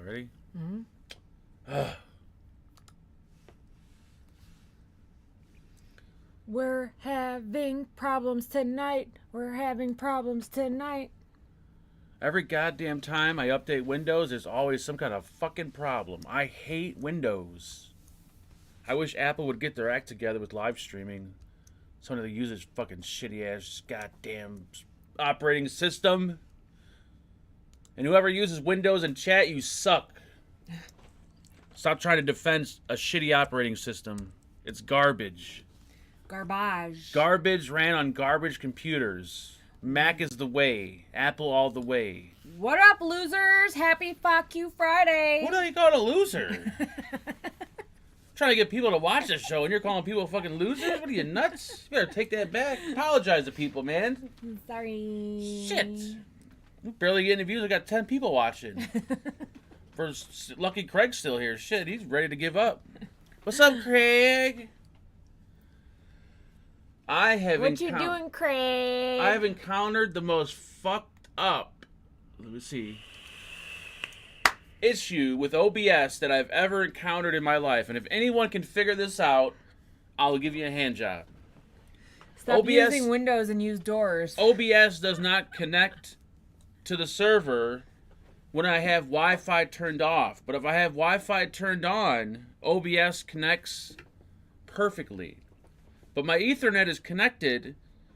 Ready? Mm-hmm. We're having problems tonight. We're having problems tonight. Every goddamn time I update Windows, there's always some kind of fucking problem. I hate Windows. I wish Apple would get their act together with live streaming. Somebody that uses fucking shitty ass goddamn operating system. And whoever uses Windows and chat, you suck. Stop trying to defend a shitty operating system. It's garbage. Garbage. Garbage ran on garbage computers. Mac is the way. Apple all the way. What up, losers? Happy Fuck You Friday. What are you calling a loser? Trying to get people to watch this show and you're calling people fucking losers? What are you, nuts? You better take that back. Apologize to people, man. Sorry. Shit. We barely get any views. I got 10 people watching. First, Lucky Craig's still here. Shit, he's ready to give up. What's up, Craig? What you doing, Craig? I have encountered the most fucked up, let me see, issue with OBS that I've ever encountered in my life. And if anyone can figure this out, I'll give you a hand job. Stop using Windows and use doors. OBS does not connect to the server when I have Wi-Fi turned off. But if I have Wi-Fi turned on, OBS connects perfectly. But my Ethernet is connected,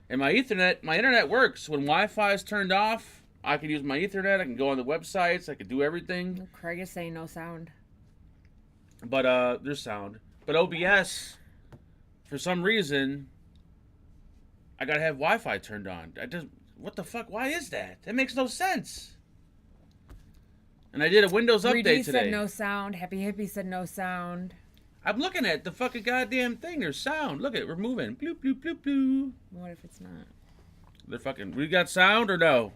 and my internet works. When Wi-Fi is turned off, I can use my Ethernet. I can go on the websites. I can do everything. Craig is saying no sound. But there's sound. But OBS, for some reason, I gotta have Wi-Fi turned on. What the fuck? Why is that? That makes no sense. And I did a Windows update today. 3D said no sound. Happy Hippie said no sound. I'm looking at the fucking goddamn thing. There's sound. Look at it. We're moving. Bloop, bloop, bloop, bloop. What if it's not? They're fucking... We got sound or no?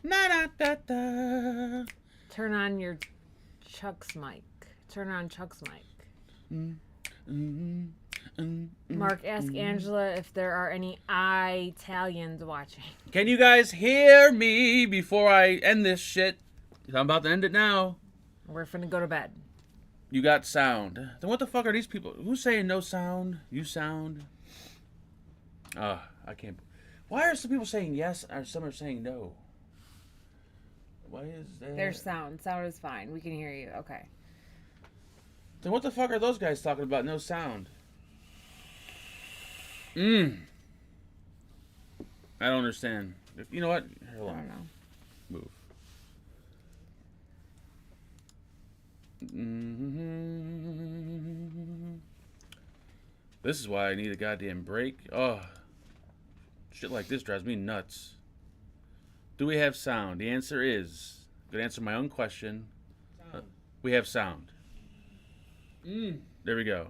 Na-da-da-da. Turn on your Chuck's mic. Turn on Chuck's mic. Mark, ask Angela if there are any Italians watching. Can you guys hear me before I end this shit? I'm about to end it now. We're finna go to bed. You got sound. Then what the fuck are these people? Who's saying no sound? You sound? I can't. Why are some people saying yes and some are saying no? Why is that? There's sound. Sound is fine. We can hear you. Okay. Then what the fuck are those guys talking about? No sound. I don't understand. You know what? Hold on. I don't know. Move. This is why I need a goddamn break. Oh, shit like this drives me nuts. Do we have sound? The answer is, I'm gonna answer my own question. We have sound. There we go.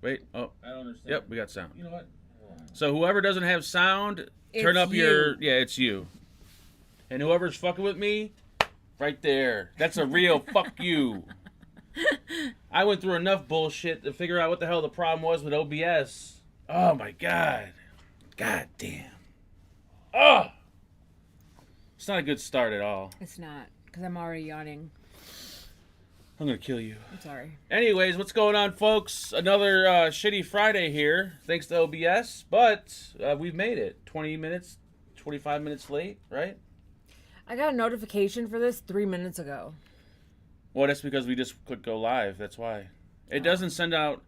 Wait. Oh, I don't understand. Yep, we got sound. You know what? So whoever doesn't have sound, turn up your... Yeah, it's you. And whoever's fucking with me, right there. That's a real fuck you. I went through enough bullshit to figure out what the hell the problem was with OBS. Oh my god. God damn. Oh! It's not a good start at all. It's not, because I'm already yawning. I'm gonna kill you. I'm sorry. Anyways, what's going on, folks? Another shitty Friday here, thanks to OBS, but we've made it. 20 minutes, 25 minutes late, right? I got a notification for this 3 minutes ago. Well, that's because we just clicked go live. That's why. It doesn't send out.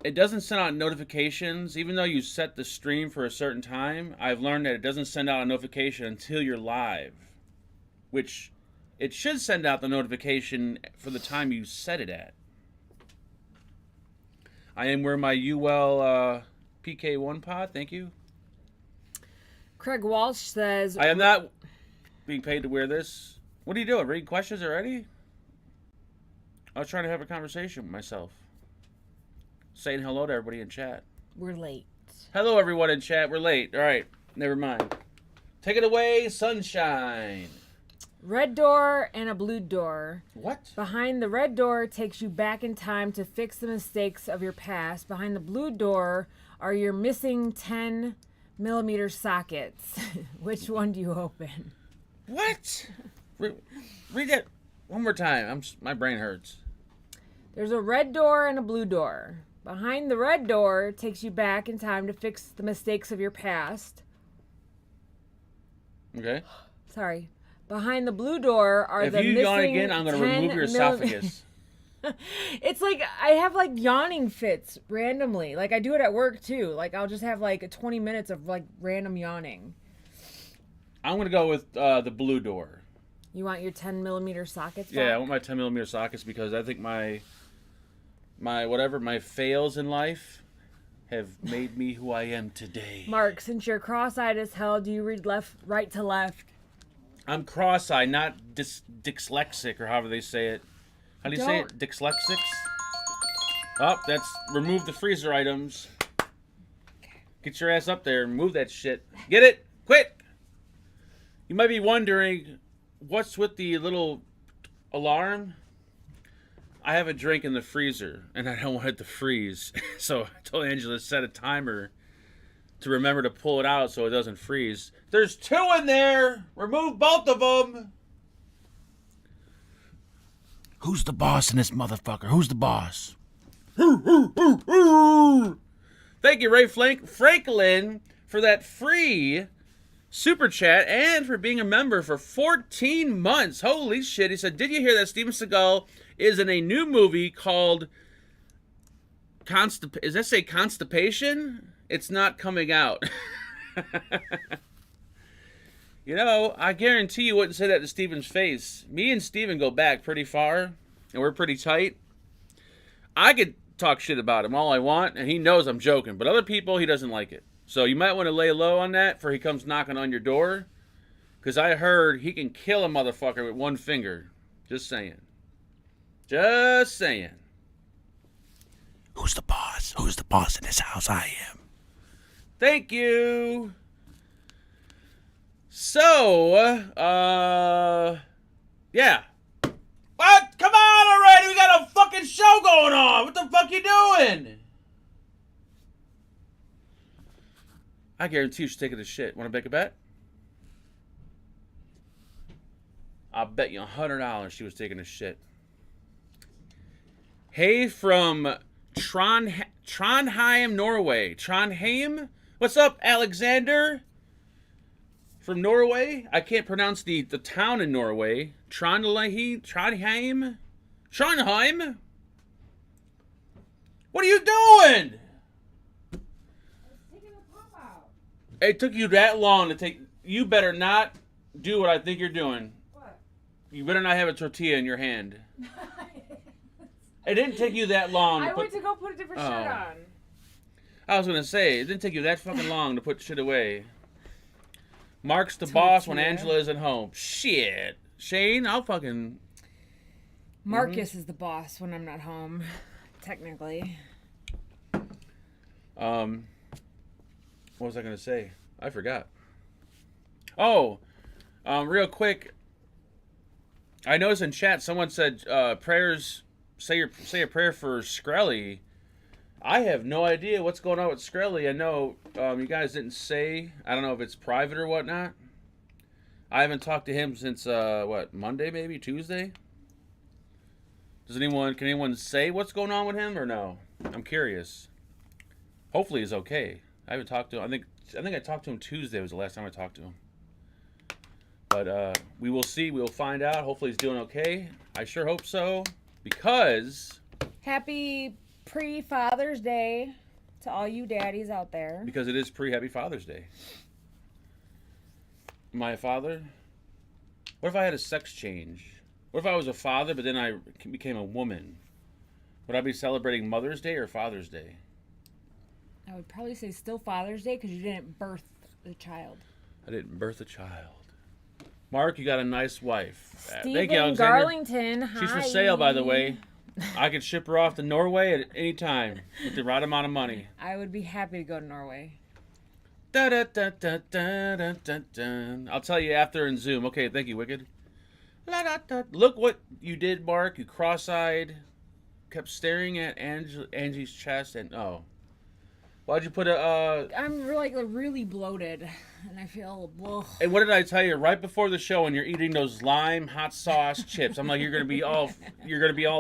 It doesn't send out notifications, even though you set the stream for a certain time. I've learned that it doesn't send out a notification until you're live, which it should send out the notification for the time you set it at. I am wearing my UL PK1 pod. Thank you. Craig Walsh says... I am not being paid to wear this. What are you doing? Reading questions already? I was trying to have a conversation with myself. Saying hello to everybody in chat. We're late. Hello, everyone in chat. We're late. All right. Never mind. Take it away, sunshine. Red door and a blue door. What? Behind the red door takes you back in time to fix the mistakes of your past. Behind the blue door are your missing 10mm sockets. Which one do you open? What? Read that one more time. My brain hurts. There's a red door and a blue door. Behind the red door takes you back in time to fix the mistakes of your past. Okay. Sorry. Behind the blue door are If the you missing yawn again, I'm going to remove your esophagus. It's like I have like yawning fits randomly. Like I do it at work too. Like I'll just have like 20 minutes of like random yawning. I'm going to go with the blue door. You want your 10mm sockets back? Yeah, I want my 10mm sockets because I think my fails in life have made me who I am today. Mark, since you're cross-eyed as hell, do you read right to left? I'm cross-eyed, not dyslexic or however they say it. How do you say it? Dyslexics? Oh, that's remove the freezer items. Get your ass up there and move that shit. Get it? Quick! You might be wondering, what's with the little alarm? I have a drink in the freezer, and I don't want it to freeze. So I told Angela to set a timer to remember to pull it out so it doesn't freeze. There's 2 in there! Remove both of them! Who's the boss in this motherfucker? Who's the boss? Thank you, Ray Franklin, for that free super chat and for being a member for 14 months. Holy shit. He said, did you hear that Steven Seagal is in a new movie called Constipation? It's not coming out. You know, I guarantee you wouldn't say that to Steven's face. Me and Steven go back pretty far, and we're pretty tight. I could talk shit about him all I want, and he knows I'm joking. But other people, he doesn't like it. So you might want to lay low on that before he comes knocking on your door. Because I heard he can kill a motherfucker with one finger. Just saying. Just saying. Who's the boss? Who's the boss in this house? I am. Thank you. So, yeah. What? Come on already! We got a fucking show going on! What the fuck you doing? I guarantee you she's taking a shit. Want to make a bet? I'll bet you $100 she was taking a shit. Hey from Trondheim, Norway. Trondheim? What's up, Alexander? From Norway? I can't pronounce the town in Norway. Trondheim? Trondheim? What are you doing? Taking the pop out. It took you that long to take... You better not do what I think you're doing. What? You better not have a tortilla in your hand. It didn't take you that long. I went to go put a different shirt on. I was going to say, it didn't take you that fucking long to put shit away. Mark's the boss when Angela isn't home. Shit. Shane, I'll fucking... Marcus is the boss when I'm not home, technically. What was I going to say? I forgot. Oh, real quick. I noticed in chat someone said prayers... Say a prayer for Skrelly. I have no idea what's going on with Skrelly. I know you guys didn't say. I don't know if it's private or whatnot. I haven't talked to him since Monday, maybe Tuesday. Can anyone say what's going on with him or no? I'm curious. Hopefully he's okay. I haven't talked to him. I think I talked to him Tuesday was the last time I talked to him. But we will see. We'll find out. Hopefully he's doing okay. I sure hope so. Because... Happy pre-Father's Day to all you daddies out there. Because it is pre-Happy Father's Day. Am I a father? What if I had a sex change? What if I was a father, but then I became a woman? Would I be celebrating Mother's Day or Father's Day? I would probably say still Father's Day because you didn't birth the child. I didn't birth a child. Mark, you got a nice wife. Stephen Thank you, Alexander. Garlington, hi. She's for sale, by the way. I could ship her off to Norway at any time with the right amount of money. I would be happy to go to Norway. Da, da, da, da, da, da, da, da. I'll tell you after in Zoom. Okay, thank you, Wicked. La, da, da. Look what you did, Mark. You cross-eyed, kept staring at Angie's chest, and oh. Why'd you put a? I'm like really bloated, and I feel. Ugh. And what did I tell you right before the show when you're eating those lime hot sauce chips? I'm like, you're gonna be all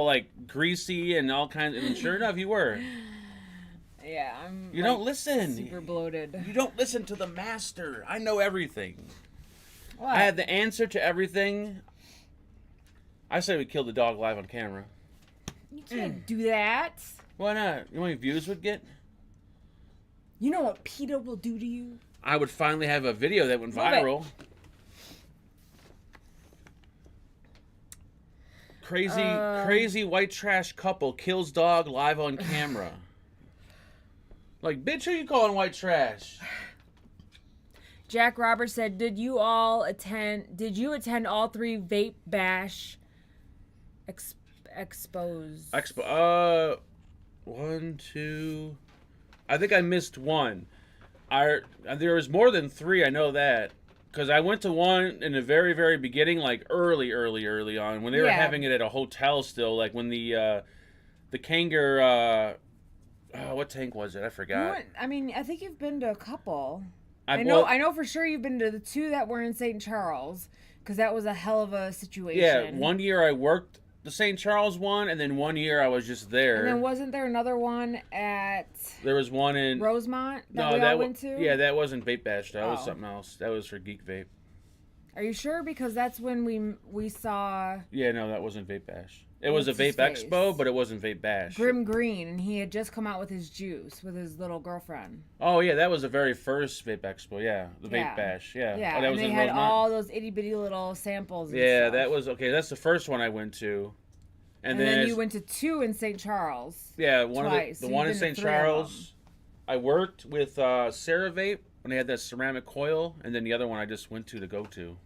like greasy and all kinds. And sure enough, you were. Yeah, I'm. You like, don't listen. Super bloated. You don't listen to the master. I know everything. What? I have the answer to everything. I say we kill the dog live on camera. You can't do that. Why not? You know how many views would get? You know what PETA will do to you? I would finally have a video that went viral. Crazy white trash couple kills dog live on camera. Like, bitch, who you calling white trash? Jack Roberts said, Did you attend all 3 vape bash expos? One, two. I think I missed one. There was more than 3, I know that. Because I went to one in the very, very beginning, like early on, when they were having it at a hotel still, like when the Kanger, what tank was it? I forgot. I think you've been to a couple. I Well, know for sure you've been to the 2 that were in St. Charles, because that was a hell of a situation. Yeah, one year I worked the St. Charles one, and then one year I was just there. And then wasn't there another one at... There was one in... Rosemont that we all went to? Yeah, that wasn't Vape Bash. That was something else. That was for Geek Vape. Are you sure? Because that's when we saw... Yeah, no, that wasn't Vape Bash. It was a Vape Expo, but it wasn't Vape Bash. Grim Green, and he had just come out with his juice with his little girlfriend. Oh, yeah, that was the very first Vape Expo, yeah. The Vape Bash, yeah. Yeah, oh, that and was they in had Rosemont? all those itty-bitty little samples and Yeah, stuff. that was... Okay, that's the first one I went to. And then you went to 2 in St. Charles. Yeah, twice. The one in St. Charles. I worked with Sarah Vape when they had that ceramic coil, and then the other one I just went to go to.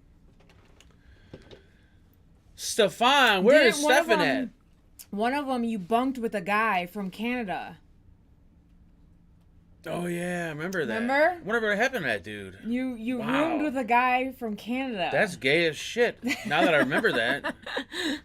Stefan, where is Stefan at? One of them you bunked with a guy from Canada. Oh yeah, I remember that. Remember? Whatever happened to that dude? You roomed with a guy from Canada. That's gay as shit. Now that I remember that.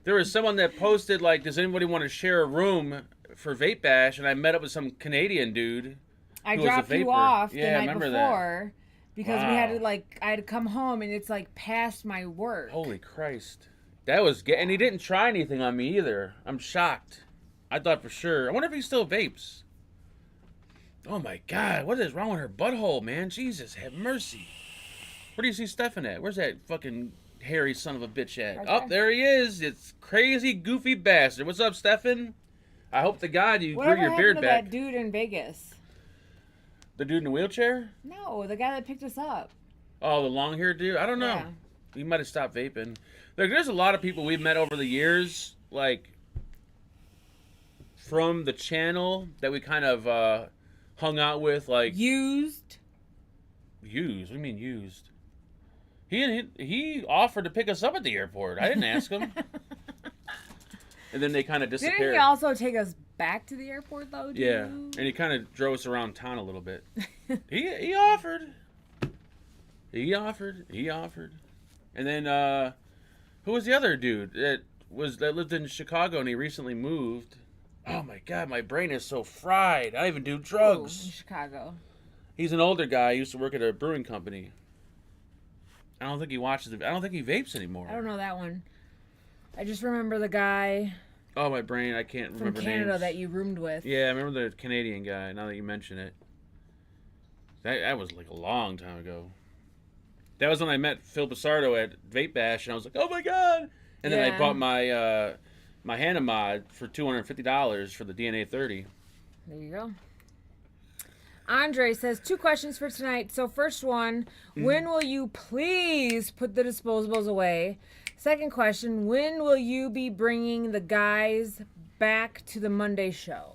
There was someone that posted like, does anybody want to share a room for Vape Bash? And I met up with some Canadian dude. I dropped you off the night before that. because we had to I had to come home and it's like past my work. Holy Christ. That was gay. And he didn't try anything on me either. I'm shocked. I thought for sure. I wonder if he still vapes. Oh my God, what is wrong with her butthole, man? Jesus, have mercy. Where do you see Stefan at? Where's that fucking hairy son of a bitch at? Okay. Oh, there he is. It's crazy, goofy bastard. What's up, Stefan? I hope to God you grew your beard to back. that dude in Vegas? The dude in the wheelchair? No, the guy that picked us up. Oh, the long haired dude? I don't know. Yeah. He might have stopped vaping. There's a lot of people we've met over the years, like, from the channel that we kind of hung out with, like... Used? What do you mean used? He offered to pick us up at the airport. I didn't ask him. And then they kind of disappeared. Didn't he also take us back to the airport, though? Yeah, and he kind of drove us around town a little bit. He offered. He offered. And then, who was the other dude that lived in Chicago and he recently moved? Oh my God, my brain is so fried. I don't even do drugs. Ooh, in Chicago. He's an older guy. He used to work at a brewing company. I don't think he vapes anymore. I don't know that one. I just remember the guy. Oh, my brain. I can't remember from Canada names. that you roomed with. Yeah, I remember the Canadian guy. Now that you mention it, that was like a long time ago. That was when I met Phil Basardo at Vape Bash, and I was like, "Oh my God!" And then I bought my my Hanamod for $250 for the DNA 30. There you go. Andre says 2 questions for tonight. So first one, when will you please put the disposables away? Second question, when will you be bringing the guys back to the Monday show?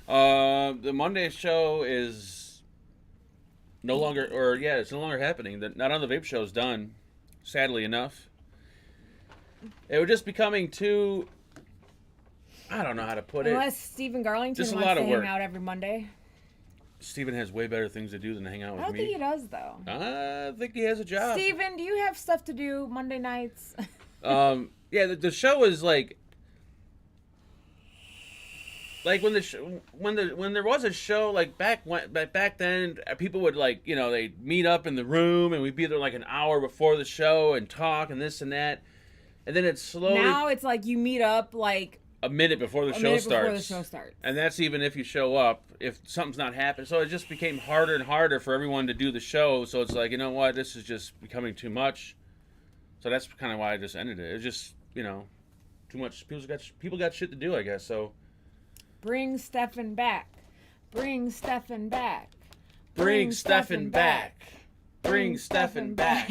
The Monday show is no longer, it's no longer happening. Not on the vape show is done, sadly enough. It would just be coming too, I don't know how to put it. Unless Stephen Garlington Just a wants lot to of hang work. out every Monday. Steven has way better things to do than hang out with I don't me. think he does, though. I think he has a job. Stephen, do you have stuff to do Monday nights? Yeah, the show is like... like when there was a show like back then, people would like they'd meet up in the room and we'd be there like an hour before the show and talk and this and that, and then it's slowly Now it's like you meet up like a minute before the a show minute starts. before the show starts. And that's even if you show up, if something's not happening. So it just became harder and harder for everyone to do the show. So it's like, you know what, this is just becoming too much. So that's kind of why I just ended it. It was just, too much. People got shit to do, I guess. So Bring Stefan back. Bring Stefan back. bring Stefan back. Bring Stefan back.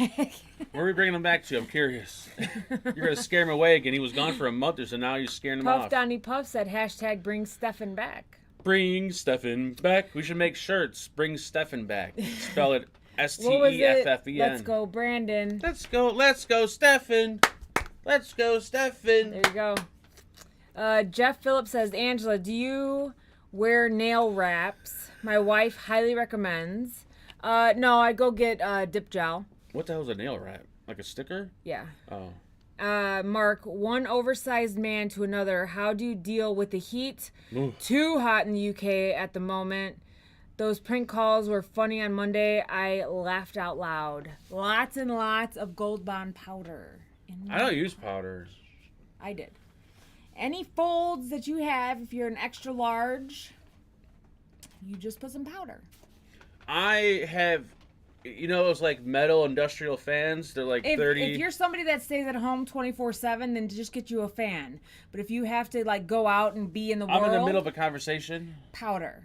Where are we bringing him back to? I'm curious. You're going to scare him away again. He was gone for a month or so. Now you're scaring him Puff off. Donnie Puff said hashtag bring Stefan back. Bring Stefan back. We should make shirts. Bring Stefan back. Spell it What was it? Stefan. Let's go, Brandon. Let's go, Stefan. Let's go, Stefan. There you go. Jeff Phillips says, Angela, do you wear nail wraps? My wife highly recommends. No, I go get dip gel. What the hell is a nail wrap? Like a sticker? Yeah. Oh. Mark, one oversized man to another. How do you deal with the heat? Ooh. Too hot in the UK at the moment. Those prank calls were funny on Monday. I laughed out loud. Lots and lots of Gold Bond powder. I don't use powders. I did. Any folds that you have, if you're an extra large, you just put some powder. I have, those like metal industrial fans. They're like 30. If you're somebody that stays at home 24/7, then just get you a fan. But if you have to like go out and be in the world, I'm in the middle of a conversation. Powder.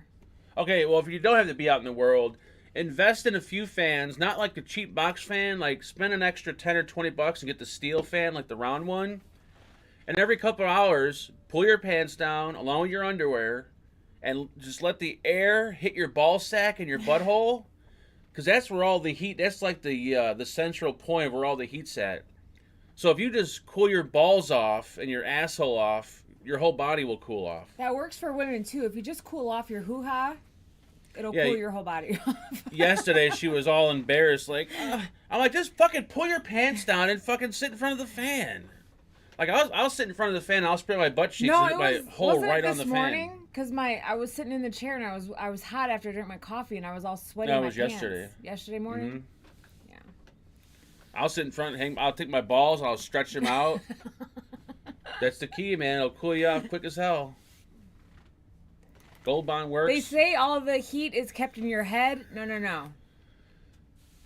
Okay, well, if you don't have to be out in the world, invest in a few fans, not like a cheap box fan. Like spend an extra 10 or 20 bucks and get the steel fan, like the round one. And every couple of hours, pull your pants down along with your underwear and just let the air hit your ball sack and your butthole. Because that's where all the heat, that's like the central point of where all the heat's at. So if you just cool your balls off and your asshole off, your whole body will cool off. That works for women too. If you just cool off your hoo-ha, it'll cool your whole body off. Yesterday, she was all embarrassed. Like, I'm like, just fucking pull your pants down and fucking sit in front of the fan. Like, I'll sit in front of the fan and I'll spray my butt cheeks and hit my hole right on the fan. Morning? Because I was sitting in the chair and I was hot after I drank my coffee and I was all sweaty. No, it was yesterday. Yesterday morning? Mm-hmm. Yeah. I'll sit in front, I'll take my balls, I'll stretch them out. That's the key, man. It'll cool you off quick as hell. Gold Bond works. They say all the heat is kept in your head. No.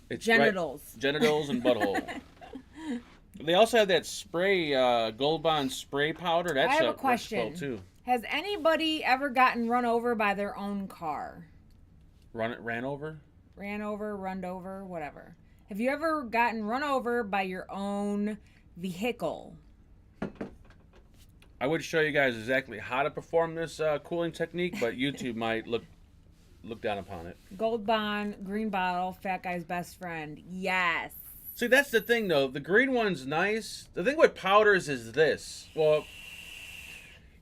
It's genitals. Right. Genitals and butthole. They also have that spray, Gold Bond spray powder. That's I have a question. Well too. Has anybody ever gotten run over by their own car? Ran over? Ran over, run over, whatever. Have you ever gotten run over by your own vehicle? I would show you guys exactly how to perform this cooling technique, but YouTube might look down upon it. Gold Bond, green bottle, fat guy's best friend. Yes. See, that's the thing, though. The green one's nice. The thing with powders is this. Well,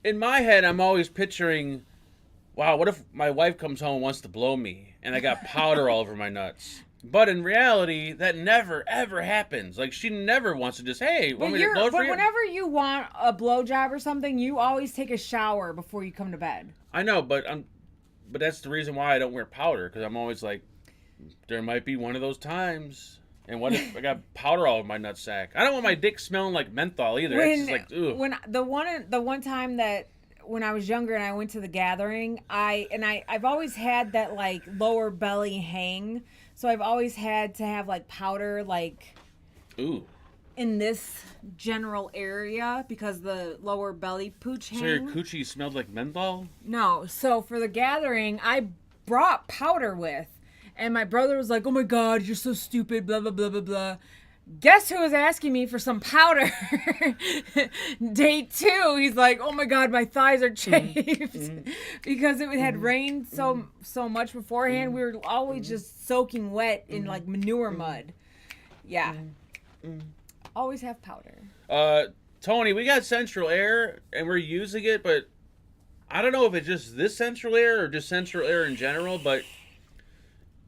in my head, I'm always picturing, wow, what if my wife comes home and wants to blow me, and I got powder all over my nuts? But in reality, that never, ever happens. Like, she never wants to just, hey, want me to blow for you? But whenever you want a blowjob or something, you always take a shower before you come to bed. I know, but that's the reason why I don't wear powder, because I'm always like, there might be one of those times. And what if I got powder all over my nutsack? I don't want my dick smelling like menthol either. It's just like, ugh. When the one time that when I was younger and I went to the gathering, I've always had that like lower belly hang. So I've always had to have like powder like ooh. In this general area because the lower belly pooch hang. So your coochie smelled like menthol? No. So for the gathering, I brought powder with. And my brother was like, oh my God, you're so stupid, blah, blah, blah, blah, blah. Guess who was asking me for some powder? Day 2, he's like, oh my God, my thighs are chafed. Because it had rained so much beforehand. We were always just soaking wet in like manure mud. Yeah. Always have powder. Tony, we got central air and we're using it, but I don't know if it's just this central air or just central air in general, but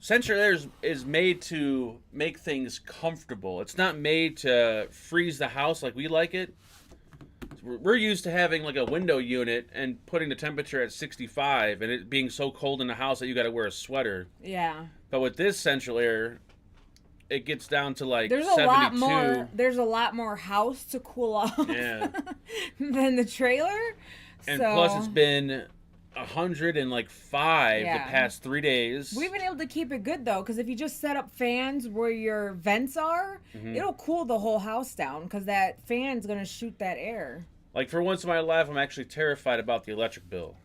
central air is made to make things comfortable. It's not made to freeze the house like we like it. we're used to having like a window unit and putting the temperature at 65 and it being so cold in the house that you got to wear a sweater. Yeah. But with this central air, it gets down to like there's 72. There's a lot more house to cool off. Yeah. than the trailer. And so, plus it's been 105 Yeah. the past 3 days. we've been able to keep it good though, because if you just set up fans where your vents are, it'll cool the whole house down because that fan's gonna shoot that air. Like for once in my life, I'm actually terrified about the electric bill.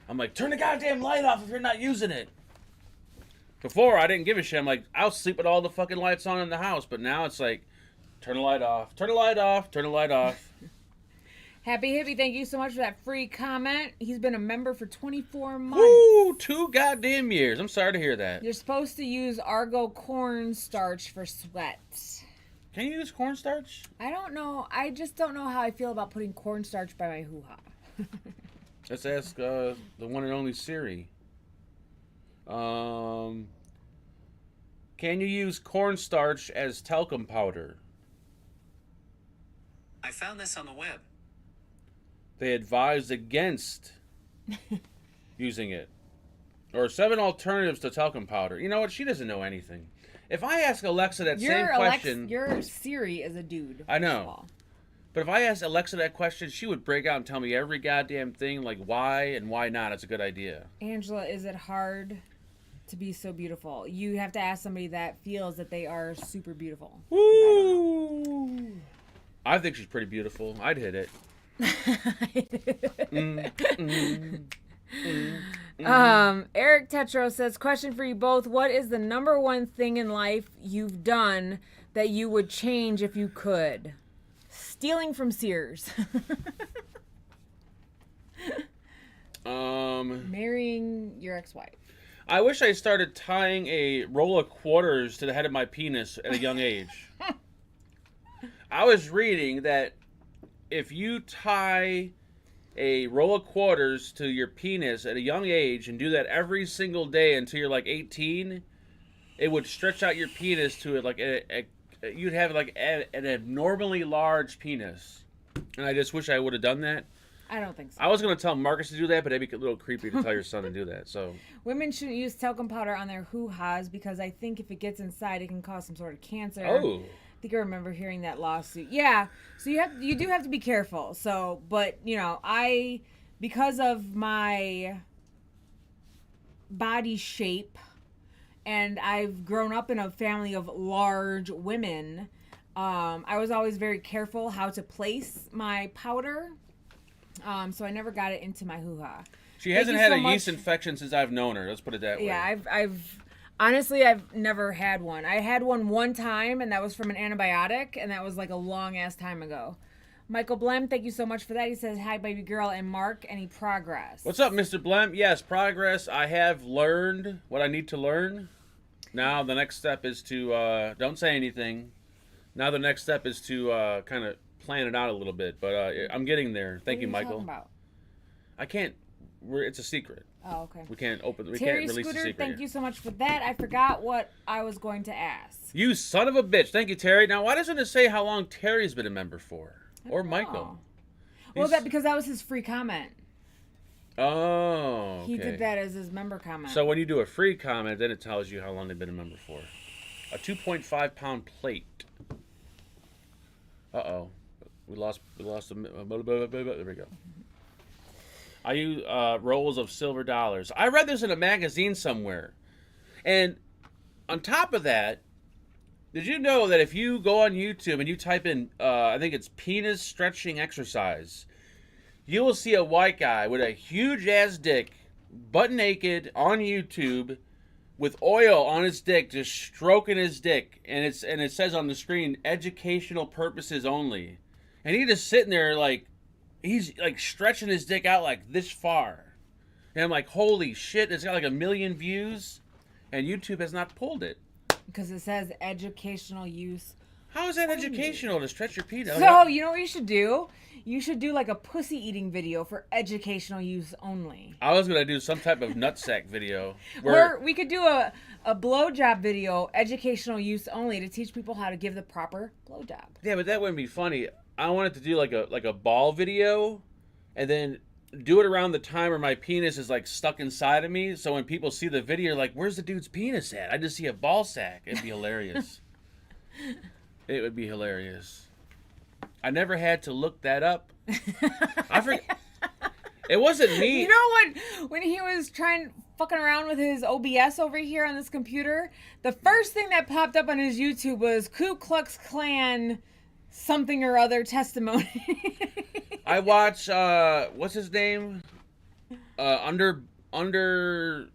I'm like, turn the goddamn light off if you're not using it. Before, I didn't give a shit. I'm like, I'll sleep with all the fucking lights on in the house. But now it's like, turn the light off, turn the light off, turn the light off. Happy Hippie, thank you so much for that free comment. He's been a member for 24 months. Woo, 2 goddamn years. I'm sorry to hear that. You're supposed to use Argo cornstarch for sweat. Can you use cornstarch? I don't know. I just don't know how I feel about putting cornstarch by my hoo-ha. Let's ask the one and only Siri. Can you use cornstarch as talcum powder? I found this on the web. They advised against using it. Or 7 alternatives to talcum powder. You know what? She doesn't know anything. If I ask Alexa that same question... Your Siri is a dude. I know. But if I asked Alexa that question, she would break out and tell me every goddamn thing, like why and why not. It's a good idea. Angela, is it hard to be so beautiful? You have to ask somebody that feels that they are super beautiful. Woo! I think she's pretty beautiful. I'd hit it. Eric Tetro says, question for you both. What is the number one thing in life you've done that you would change if you could? Stealing from Sears. Marrying your ex-wife. I wish I started tying a roll of quarters to the head of my penis at a young age. I was reading that if you tie a roll of quarters to your penis at a young age and do that every single day until you're like 18, it would stretch out your penis to it like you'd have like an abnormally large penis. And I just wish I would have done that. I don't think so. I was going to tell Marcus to do that, but it'd be a little creepy to tell your son to do that. So women shouldn't use talcum powder on their hoo-has because I think if it gets inside, it can cause some sort of cancer. Oh. I think I remember hearing that lawsuit. Yeah, so you do have to be careful. So, but you know, because of my body shape, and I've grown up in a family of large women, I was always very careful how to place my powder. So I never got it into my hoo-ha. She hasn't had a yeast infection since I've known her. Let's put it that way. Yeah, Honestly, I've never had one. I had one time, and that was from an antibiotic, and that was like a long-ass time ago. Michael Blem, thank you so much for that. He says, hi, baby girl, and Mark, any progress? What's up, Mr. Blem? Yes, progress. I have learned what I need to learn. Now the next step is to, don't say anything. Now the next step is to kind of plan it out a little bit, but I'm getting there. Thank you, Michael. What are you talking about? I can't, it's a secret. Oh, okay. We can't Terry release Scooter, the secret. thank you so much for that. I forgot what I was going to ask. You son of a bitch. Thank you, Terry. Now, why doesn't it say how long Terry's been a member for? Or Michael? Well, because that was his free comment. Oh, okay. He did that as his member comment. So when you do a free comment, then it tells you how long they've been a member for. A 2.5-pound plate. Uh-oh. We lost a... There we go. I use rolls of silver dollars. I read this in a magazine somewhere. And on top of that, did you know that if you go on YouTube and you type in, I think it's penis stretching exercise, you will see a white guy with a huge-ass dick, butt naked, on YouTube, with oil on his dick, just stroking his dick. And it says on the screen, educational purposes only. And he just sitting there like, he's like stretching his dick out like this far. And I'm like, holy shit, it's got like 1 million views. And YouTube has not pulled it. Because it says educational use. How is that educational to stretch your penis? So, you know what you should do? You should do like a pussy eating video for educational use only. I was going to do some type of nutsack video. Or we could do a blowjob video, educational use only, to teach people how to give the proper blowjob. Yeah, but that wouldn't be funny. I wanted to do like a ball video, and then do it around the time where my penis is like stuck inside of me. So when people see the video, like, "Where's the dude's penis at?" I just see a ball sack. It'd be hilarious. It would be hilarious. I never had to look that up. I forget. It wasn't me. You know what? When he was fucking around with his OBS over here on this computer, the first thing that popped up on his YouTube was Ku Klux Klan something or other testimony. I watch what's his name? Underbelly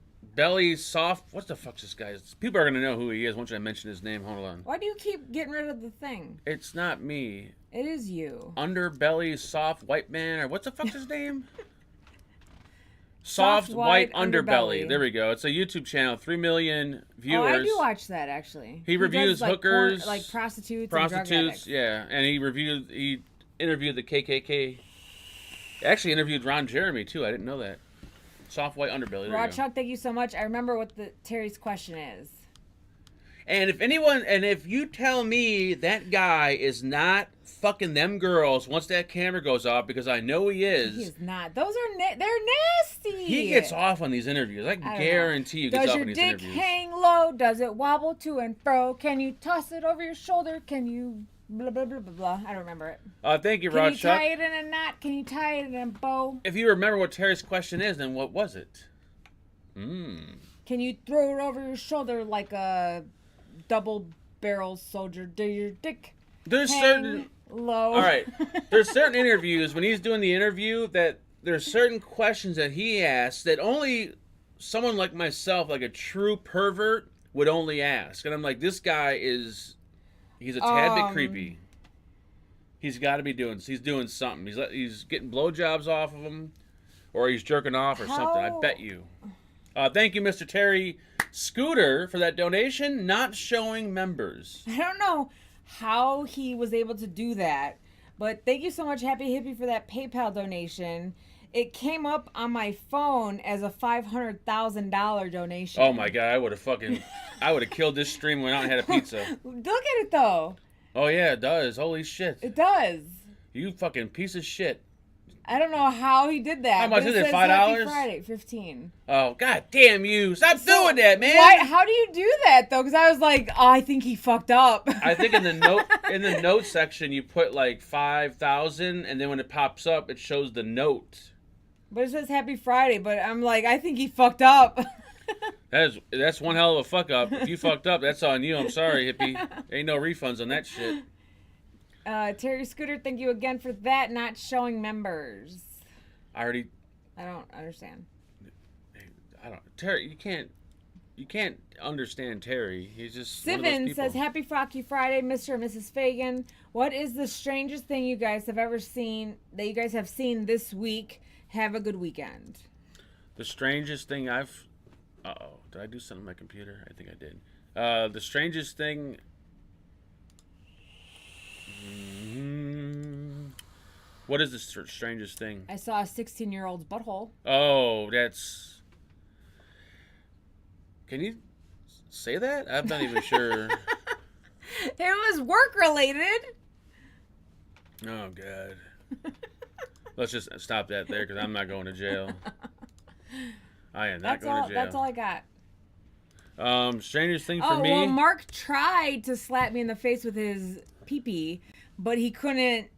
soft. What the fuck's this guy? People are gonna know who he is once I mention his name. Hold on. Why do you keep getting rid of the thing? It's not me. It is you. Underbelly soft white man, or what's the fuck's his name? Soft white underbelly. There we go. It's a YouTube channel, 3 million viewers. Oh, I do watch that actually. He reviews does, like, hookers, porn, like prostitutes, and drug addicts. yeah, and he interviewed the KKK. Actually interviewed Ron Jeremy too. I didn't know that. Soft white underbelly. Rod Chuck, thank you so much. I remember what Terry's question is. And if you tell me that guy is not fucking them girls once that camera goes off, because I know he is. He is not. Those are they're nasty. He gets off on these interviews. I guarantee you gets off on these interviews. Does your dick hang low? Does it wobble to and fro? Can you toss it over your shoulder? Can you blah blah blah blah blah? I don't remember it. Thank you, Rod Chuck. Can you tie it in a knot? Can you tie it in a bow? If you remember what Terry's question is, then what was it? Can you throw it over your shoulder like a double-barrel soldier? Do your dick There's hang certain low? All right. There's certain interviews when he's doing the interview that there's certain questions that he asks that only someone like myself, like a true pervert, would only ask. And I'm like, this guy he's a tad bit creepy. He's got to be doing something. He's getting blowjobs off of him, or he's jerking off or something. I bet you. Thank you, Mr. Terry Scooter, for that donation. Not showing members. I don't know how he was able to do that, but thank you so much, Happy Hippie, for that PayPal donation. It came up on my phone as a $500,000 donation. Oh my god, I would have killed this stream, went out and had a pizza. Look at it though. Oh yeah, it does. Holy shit. It does. You fucking piece of shit. I don't know how he did that. How much is it? $5? Happy Friday, 15. Oh god damn you! Stop doing that, man. Why? How do you do that though? Because I was like, oh, I think he fucked up. I think in the note section you put like 5,000, and then when it pops up, it shows the note. But it says Happy Friday. But I'm like, I think he fucked up. That's one hell of a fuck up. If you fucked up, that's on you. I'm sorry, hippie. Ain't no refunds on that shit. Terry Scooter, thank you again for that. Not showing members. I don't understand. Terry, you can't understand Terry. He's just Sivin one of those people. says, Happy Frocky Friday, Mr. and Mrs. Fagan. What is the strangest thing you guys have ever seen, that you guys have seen this week? Have a good weekend. The strangest thing Uh-oh. Did I do something on my computer? I think I did. The strangest thing... What is the strangest thing? I saw a 16-year-old's butthole. Oh, that's... Can you say that? I'm not even sure. It was work-related. Oh, God. Let's just stop that there, because I'm not going to jail. I am not going to jail. That's all I got. Strangest thing for me... well, Mark tried to slap me in the face with his pee-pee, but he couldn't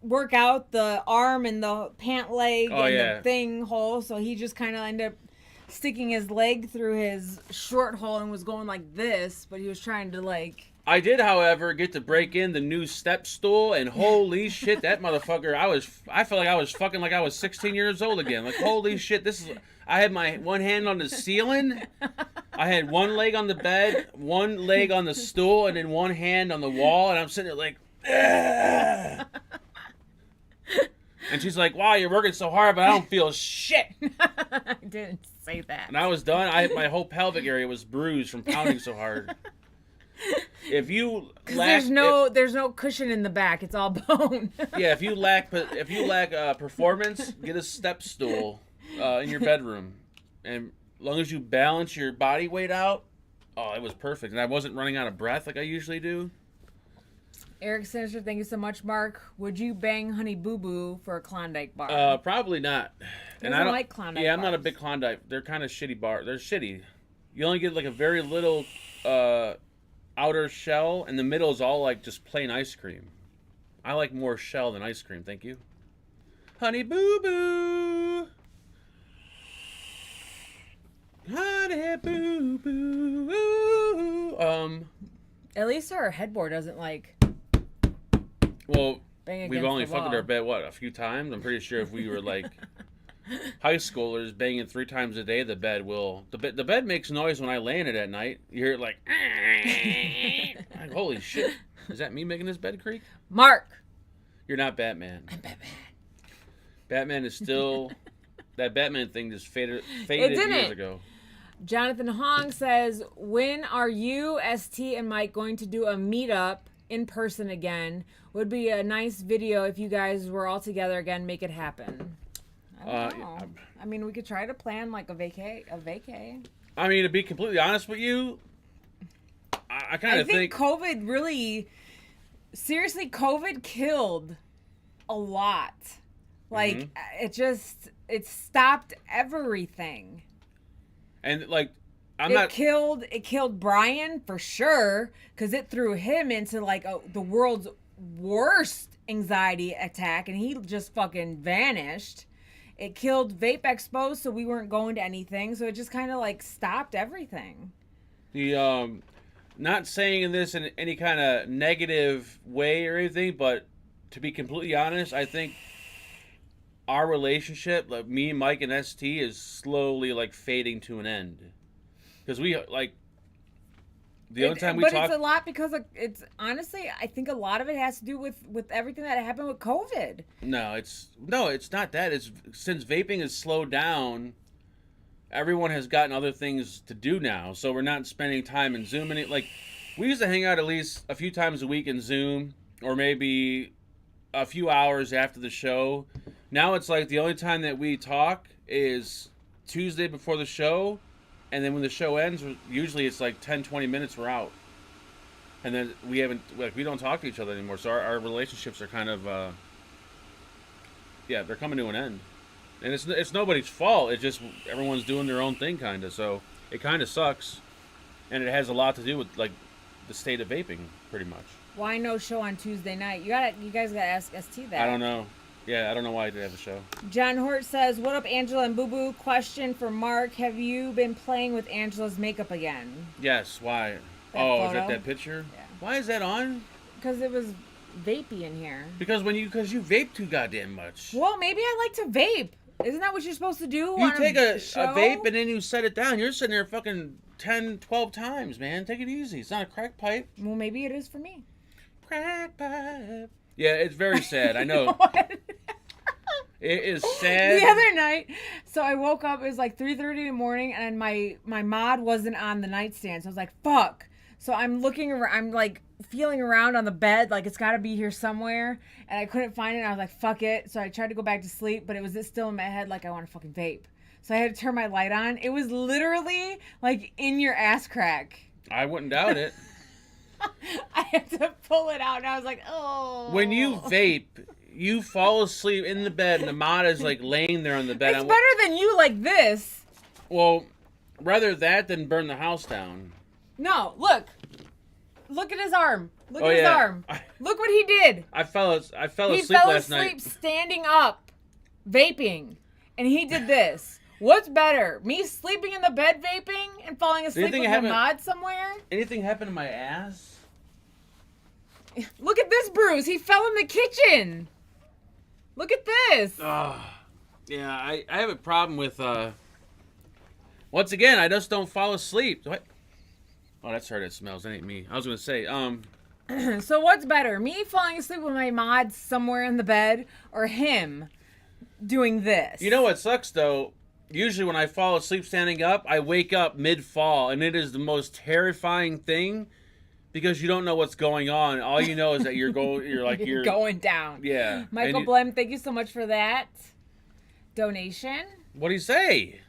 work out the arm and the pant leg the thing hole, so he just kind of ended up sticking his leg through his short hole and was going like this, but he was trying to like... I did, however, get to break in the new step stool, and holy shit, that motherfucker, I felt like I was fucking like I was 16 years old again. Like, holy shit, I had my one hand on the ceiling, I had one leg on the bed, one leg on the stool, and then one hand on the wall, and I'm sitting there like, ugh. And she's like, wow, you're working so hard, but I don't feel shit. I didn't say that. And I was done. My whole pelvic area was bruised from pounding so hard. If you lack, there's no cushion in the back. It's all bone. Yeah, if you lack performance, get a step stool in your bedroom, and as long as you balance your body weight out, oh, it was perfect. And I wasn't running out of breath like I usually do. Eric Sinister, thank you so much. Mark, would you bang Honey Boo Boo for a Klondike bar? Probably not. And I don't like Klondike Yeah, I'm not a bars. big Klondike. They're kind of shitty bar. They're shitty. You only get like a very little outer shell, and the middle is all like just plain ice cream. I like more shell than ice cream. Thank you. Honey Boo Boo. Honey Boo Boo. At least our headboard doesn't like Well, bang against we've only the fucked wall. our bed a few times. I'm pretty sure if we were like high schoolers banging 3 times a day, the bed makes noise when I lay in it at night. You hear it like, like, holy shit! Is that me making this bed creak? Mark, You're not Batman. I'm Batman. Batman is still that Batman thing just faded didn't. years ago. Jonathan Hong says, when are you, ST, and Mike going to do a meetup in person again? Would be a nice video if you guys were all together again. Make it happen. I don't know. I mean, we could try to plan like a vacay. I mean, to be completely honest with you, I kind I of think COVID really, seriously, COVID killed a lot. Like, it stopped everything. and like It killed Brian for sure, because it threw him into like the world's worst anxiety attack, and he just fucking vanished. It killed Vape Expo, so we weren't going to anything, so it just kind of like stopped everything. the not saying this in any kind of negative way or anything, but to be completely honest, I think our relationship, like me, Mike, and ST, is slowly like fading to an end. Because we like the only time we talk. But it's a lot because it's honestly, I think a lot of it has to do with everything that happened with COVID. No, it's not that. It's since vaping has slowed down, everyone has gotten other things to do now. So we're not spending time in Zoom. And like, we used to hang out at least a few times a week in Zoom, or maybe a few hours after the show. Now it's like the only time that we talk is Tuesday before the show, and then when the show ends, usually it's like 10, 20 minutes, we're out. And then we don't talk to each other anymore. So our relationships are kind of, they're coming to an end. And it's nobody's fault. It's just everyone's doing their own thing, kind of. So it kind of sucks. And it has a lot to do with like the state of vaping, pretty much. Why no show on Tuesday night? You guys gotta ask ST that. I don't know. Yeah, I don't know why I did have a show. John Hort says, what up, Angela and Boo Boo? Question for Mark. Have you been playing with Angela's makeup again? Yes, why? Is photo? that picture? Yeah. Why is that on? Because it was vapey in here. Because you vape too goddamn much. Well, maybe I like to vape. Isn't that what you're supposed to do? You on take a show? vape and then you set it down. You're sitting there fucking 10, 12 times, man. Take it easy. It's not a crack pipe. Well, maybe it is for me. Crack pipe. Yeah, it's very sad. I know. It is sad. The other night, so I woke up, it was like 3:30 in the morning, and my mod wasn't on the nightstand. So I was like, fuck. So I'm looking around, I'm like feeling around on the bed, like it's got to be here somewhere. And I couldn't find it, and I was like, fuck it. So I tried to go back to sleep, but it was still in my head, like I want to fucking vape. So I had to turn my light on. It was literally like in your ass crack. I wouldn't doubt it. I had to pull it out, and I was like, oh. When you vape, you fall asleep in the bed, and the mod is like laying there on the bed. It's better than you like this. Well, rather that than burn the house down. No, look. Look at his arm. Look Oh, at his yeah. arm. Look what he did. I fell He asleep fell last asleep night. standing up, vaping, and he did this. What's better, me sleeping in the bed vaping and falling asleep Anything with my happen- mod somewhere? Anything happened to my ass? Look at this bruise. He fell in the kitchen. Look at this. Yeah, I have a problem with, once again, I just don't fall asleep. What? Oh, that's her that smells. That ain't me. I was going to say, So what's better, me falling asleep with my mod somewhere in the bed, or him doing this? you know what sucks, though? Usually when I fall asleep standing up, I wake up mid-fall, and it is the most terrifying thing because you don't know what's going on. All you know is that you're going down. Yeah. Michael Blem, thank you so much for that donation. What do you say?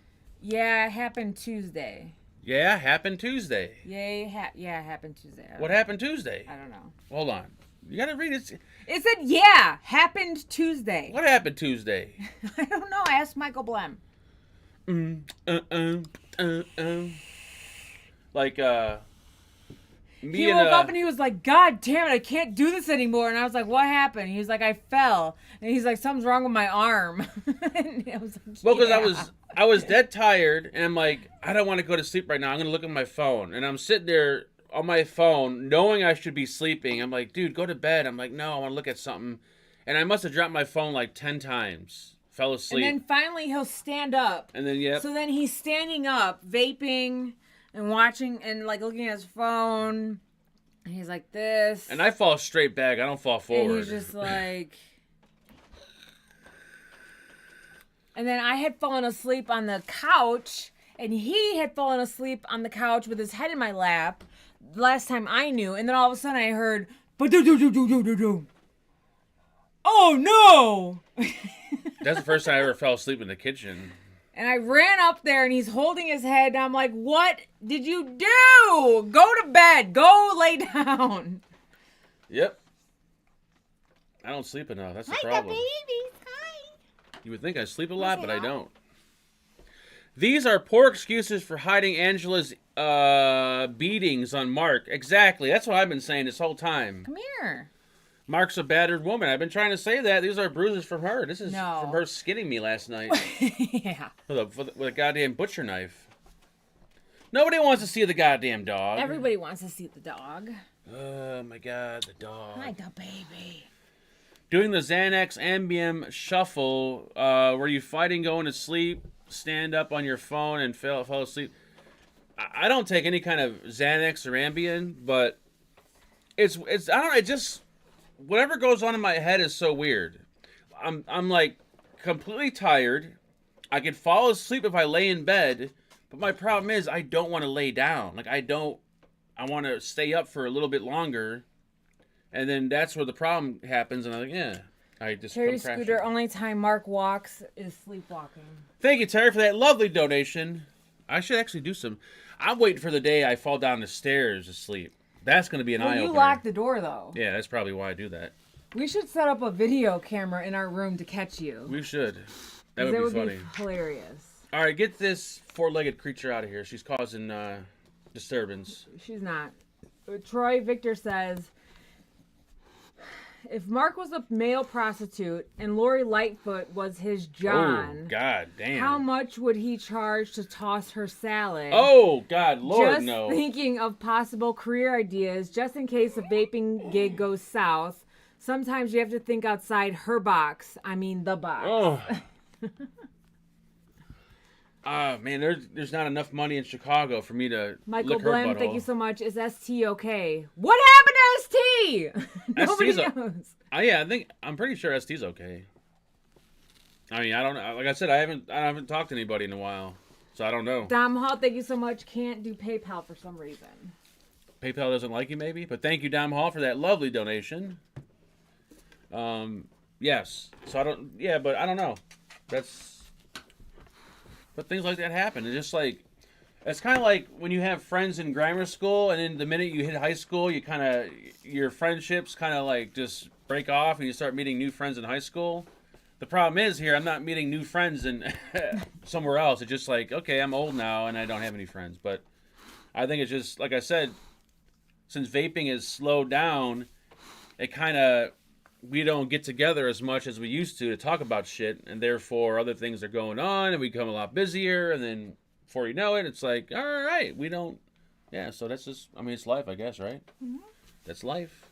Yeah, it happened Tuesday. Yeah, happened Tuesday. Yeah, it happened Tuesday. What happened Tuesday? I don't know. Hold on. You gotta read it. It said, yeah, happened Tuesday. What happened Tuesday? I don't know. I asked Michael Blem. Like, He woke up and he was like, God damn it, I can't do this anymore. And I was like, what happened? He was like, I fell. And he's like, something's wrong with my arm. And I was like, well, because I was dead tired, and I'm like, I don't want to go to sleep right now. I'm gonna look at my phone, and I'm sitting there on my phone, knowing I should be sleeping. I'm like, dude, go to bed. I'm like, no, I want to look at something, and I must have dropped my phone like 10 times. Fell asleep. And then finally he'll stand up. And then yep. So then he's standing up, vaping and watching and like looking at his phone. And he's like this. And I fall straight back. I don't fall forward. And he's just like. And then I had fallen asleep on the couch, and he had fallen asleep on the couch with his head in my lap. Last time I knew, and then all of a sudden I heard, oh no! That's the first time I ever fell asleep in the kitchen. And I ran up there, and he's holding his head, and I'm like, what did you do? Go to bed. Go lay down. Yep. I don't sleep enough. That's the problem. Babies. Hi. You would think I sleep a lot, but I don't. These are poor excuses for hiding Angela's beatings on Mark. Exactly. That's what I've been saying this whole time. Come here. Mark's a battered woman. I've been trying to say that. These are bruises from her. This is from her skinning me last night. Yeah. With a goddamn butcher knife. Nobody wants to see the goddamn dog. Everybody wants to see the dog. Oh my god, the dog. Hi, the baby. Doing the Xanax Ambien shuffle, were you fighting going to sleep, stand up on your phone and fall asleep? I don't take any kind of Xanax or Ambien, but it's I don't know, it just whatever goes on in my head is so weird. I'm like completely tired. I could fall asleep if I lay in bed, but my problem is I don't want to lay down. Like I want to stay up for a little bit longer. And then that's where the problem happens, and I'm like, yeah. I just Terry Scooter, only time Mark walks is sleepwalking. Thank you, Terry, for that lovely donation. I should actually do some. I'm waiting for the day I fall down the stairs to sleep. That's going to be an eye-opener. You lock the door, though. Yeah, that's probably why I do that. We should set up a video camera in our room to catch you. We should. That would be funny. Hilarious. All right, get this four-legged creature out of here. She's causing disturbance. She's not. Troy Victor says, if Mark was a male prostitute and Lori Lightfoot was his John, oh, God damn. How much would he charge to toss her salad? Oh, God, Lord, just no. Thinking of possible career ideas just in case a vaping gig goes south. Sometimes you have to think outside her box. I mean, the box. Oh. Man, there's not enough money in Chicago for me to Michael lick her Blem, butthole. thank you so much. Is ST okay? What happened to ST? Nobody knows. Yeah, I'm pretty sure ST's okay. I mean, I don't know. Like I said, I haven't talked to anybody in a while, so I don't know. Dom Hall, thank you so much. Can't do PayPal for some reason. PayPal doesn't like you, maybe, but thank you, Dom Hall, for that lovely donation. Yes. So I don't. Yeah, but I don't know. But things like that happen. It's just like, it's kind of like when you have friends in grammar school, and then the minute you hit high school, your friendships kind of like just break off, and you start meeting new friends in high school. The problem is here, I'm not meeting new friends in somewhere else. It's just like, okay, I'm old now, and I don't have any friends. But I think it's just, like I said, since vaping has slowed down, we don't get together as much as we used to talk about shit, and therefore other things are going on, and we become a lot busier, and then before you know it, it's like, all right, we don't, yeah, so that's just, I mean, it's life, I guess, right? Mm-hmm. That's life.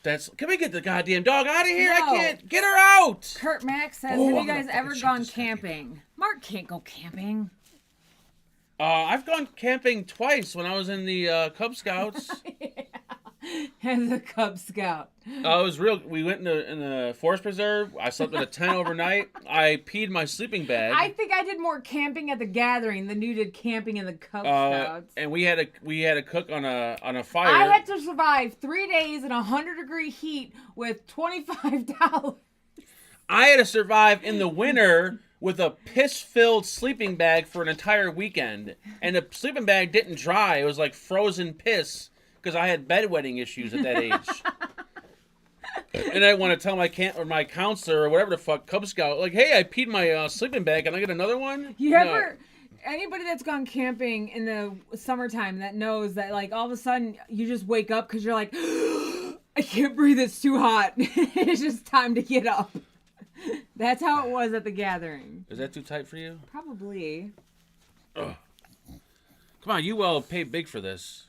Can we get the goddamn dog out of here? No. I can't, get her out! Kurt Max says, have you guys ever gone camping? Mark can't go camping. I've gone camping twice when I was in the Cub Scouts. Yeah. As a Cub Scout. It was real. We went in the forest preserve. I slept in a tent overnight. I peed my sleeping bag. I think I did more camping at the gathering than you did camping in the Cub Scouts. And we had to cook on a fire. I had to survive 3 days in 100-degree heat with $25. I had to survive in the winter with a piss-filled sleeping bag for an entire weekend, and the sleeping bag didn't dry. It was like frozen piss. because I had bedwetting issues at that age. And I want to tell my counselor or whatever the fuck, Cub Scout, like, hey, I peed my sleeping bag. Can I get another one? Anybody that's gone camping in the summertime that knows that, like, all of a sudden you just wake up because you're like, I can't breathe, it's too hot. It's just time to get up. That's how it was at the gathering. Is that too tight for you? Probably. Ugh. Come on, you pay big for this.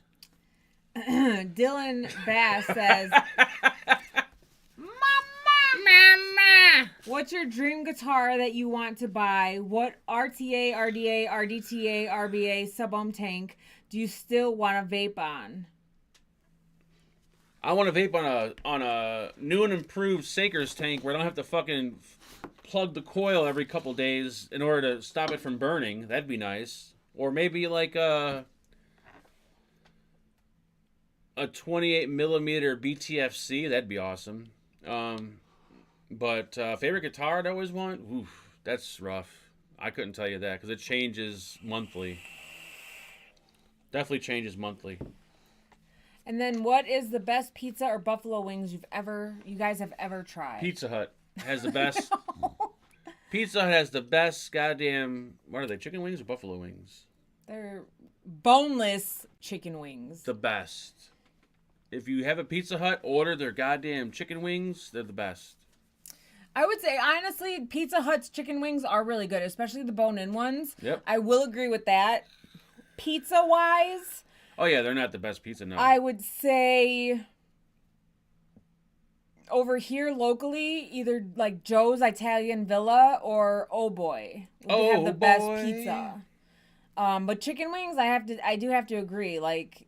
Dylan Bass says, Mama! What's your dream guitar that you want to buy? What RTA, RDA, RDTA, RBA sub-ohm tank do you still want to vape on? I want to vape on a new and improved Saker's tank where I don't have to fucking plug the coil every couple days in order to stop it from burning. That'd be nice. Or maybe like a 28 millimeter BTFC. That'd be awesome. But favorite guitar I'd always want? Oof, that's rough. I couldn't tell you that because it changes monthly. Definitely changes monthly. And then, what is the best pizza or buffalo wings you guys have ever tried? Pizza Hut has the best. Pizza Hut has the best goddamn. What are they? Chicken wings or buffalo wings? They're boneless chicken wings. The best. If you have a Pizza Hut, order their goddamn chicken wings. They're the best. I would say, honestly, Pizza Hut's chicken wings are really good, especially the bone-in ones. Yep. I will agree with that. Pizza-wise... Oh, yeah, they're not the best pizza, no. I would say over here locally, either like Joe's Italian Villa or Oh Boy. They have the best pizza. But chicken wings, I do have to agree. Like,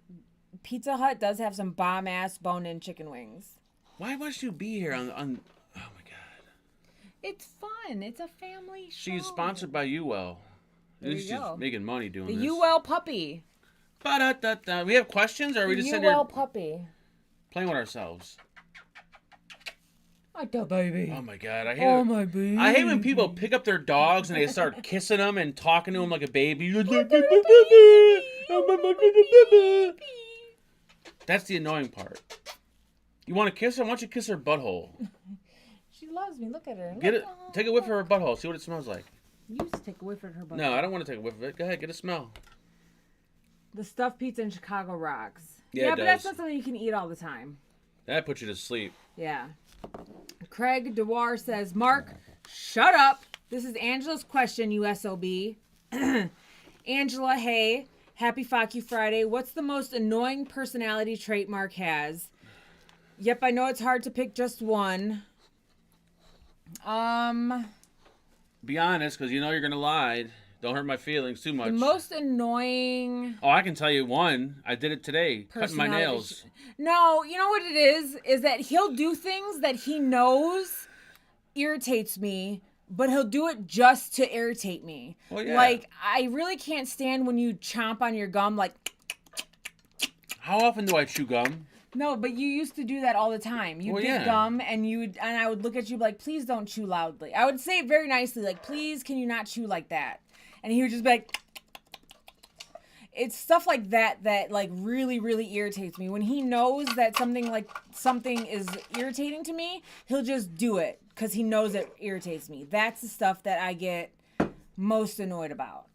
Pizza Hut does have some bomb-ass bone-in chicken wings. Why must you be here on... Oh, my God. It's fun. It's a family show. She's sponsored by UL. There you She's go. making money doing The this. UL puppy. Ba-da-da-da. We have questions, or are we just sitting UL here puppy. playing with ourselves? Like the baby. Oh my God, I hate Oh my baby. I hate when people pick up their dogs and they start kissing them and talking to them like a baby. That's the annoying part. You want to kiss her? Why don't you kiss her butthole? She loves me. Look at her. Get it. Take a whiff of her butthole. See what it smells like. You used to take a whiff of her butthole. No, I don't want to take a whiff of it. Go ahead, get a smell. The stuffed pizza in Chicago rocks. Yeah, it but that's does. not something you can eat all the time. That puts you to sleep. Yeah. Craig Dewar says, Mark, shut up. This is Angela's question, you SOB. Angela, hey. Happy Fuck You Friday. What's the most annoying personality trait Mark has? Yep, I know it's hard to pick just one. Be honest, because you know you're going to lie. Don't hurt my feelings too much. The most annoying... Oh, I can tell you one. I did it today. Cutting my nails. No, you know what it is that he'll do things that he knows irritates me, but he'll do it just to irritate me. Well, yeah. Like, I really can't stand when you chomp on your gum, like... How often do I chew gum? No, but you used to do that all the time. You'd get gum, and I would look at you like, please don't chew loudly. I would say it very nicely, like, please, can you not chew like that? And he would just be like... It's stuff like that like really, really irritates me. When he knows that something is irritating to me, he'll just do it because he knows it irritates me. That's the stuff that I get most annoyed about.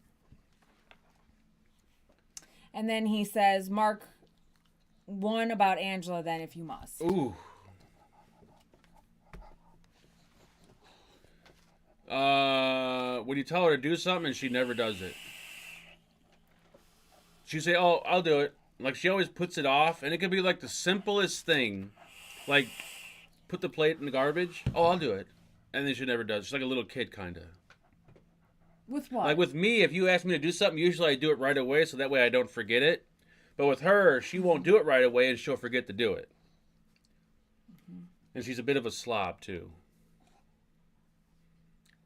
And then he says, Mark, one about Angela then if you must. Ooh. When you tell her to do something and she never does it. She say, oh, I'll do it. Like, she always puts it off. And it could be, like, the simplest thing. Like, put the plate in the garbage. Oh, I'll do it. And then she never does. She's like a little kid, kind of. With what? Like, with me, if you ask me to do something, usually I do it right away, so that way I don't forget it. But with her, she won't do it right away, and she'll forget to do it. Mm-hmm. And she's a bit of a slob, too.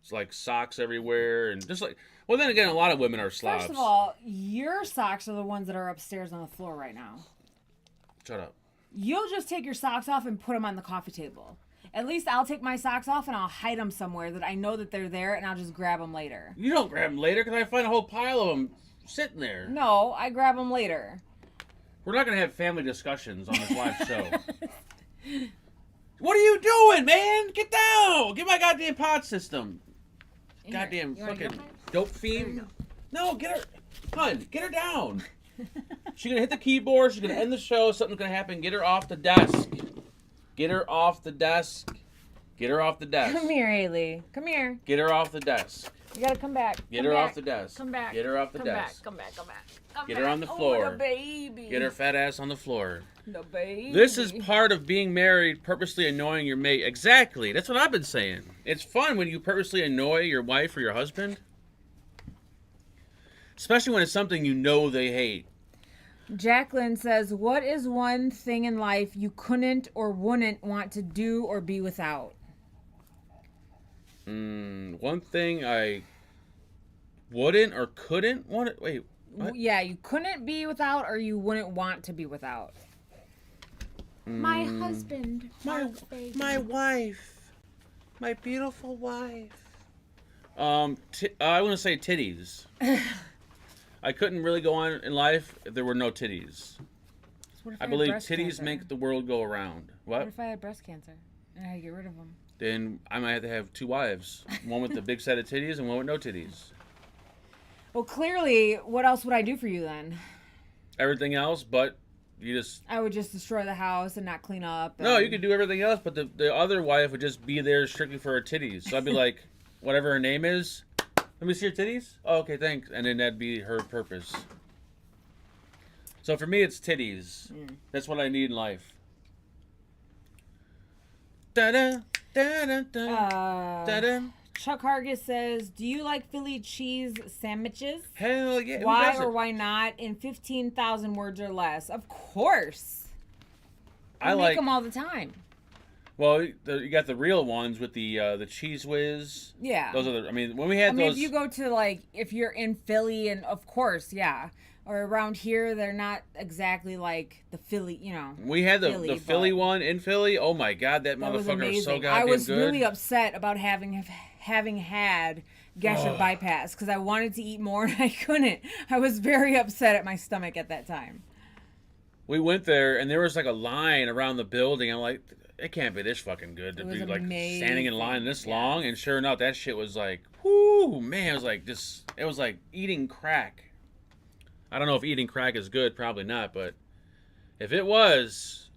It's like socks everywhere, and just like... Well, then again, a lot of women are slobs. First of all, your socks are the ones that are upstairs on the floor right now. Shut up. You'll just take your socks off and put them on the coffee table. At least I'll take my socks off and I'll hide them somewhere that I know that they're there, and I'll just grab them later. You don't grab them later because I find a whole pile of them sitting there. No, I grab them later. We're not gonna have family discussions on this live show. What are you doing, man? Get down! Get my goddamn pod system. Goddamn fucking dope fiend. No, get her, hun. Get her down. She's gonna hit the keyboard. She's gonna end the show. Something's gonna happen. Get her off the desk. Get her off the desk. Get her off the desk. Come here, Haley. Come here. Get her off the desk. You gotta come back. Get her off the desk. Come back. Get her off the Come desk. back. Come back. Come back. Get her on the floor. Oh, the baby. Get her fat ass on the floor. The baby. This is part of being married, purposely annoying your mate. Exactly. That's what I've been saying. It's fun when you purposely annoy your wife or your husband. Especially when it's something you know they hate. Jacqueline says, what is one thing in life you couldn't or wouldn't want to do or be without? One thing I wouldn't or couldn't want to... Wait, what? Yeah, you couldn't be without or you wouldn't want to be without. My husband. My wife. My beautiful wife. I want to say titties. I couldn't really go on in life if there were no titties. So what if I had believe breast titties cancer? make the world go around. What What? if I had breast cancer and I had to get rid of them? Then I might have to have 2 wives. One with the big set of titties and one with no titties. Well, clearly, what else would I do for you then? Everything else, but you just... I would just destroy the house and not clean up. No, and- you could do everything else, but the other wife would just be there strictly for her titties. So I'd be like, whatever her name is, let me see your titties? Oh, okay, thanks. And then that'd be her purpose. So for me, it's titties. That's what I need in life. Da-da, da-da, da, da-da. Chuck Hargis says, do you like Philly cheese sandwiches? Hell yeah. Who Why doesn't? or why not in 15,000 words or less? Of course. I make like them all the time. Well, you got the real ones with the cheese whiz. Yeah. Those are the. I mean, when we had those. if you go to like, if you're in Philly, and of course, yeah, or around here, they're not exactly like the Philly, you know. We had the Philly but one in Philly. Oh my God, that That was motherfucker was amazing. so goddamn I was good. really upset about having had gastric bypass because I wanted to eat more and I couldn't. I was very upset at my stomach at that time. We went there and there was like a line around the building. I'm like, it can't be this fucking good to It was be like amazing. standing in line this long. And sure enough, that shit was like, whoo, man, it was like this. It was like eating crack. I don't know if eating crack is good, probably not, but if it was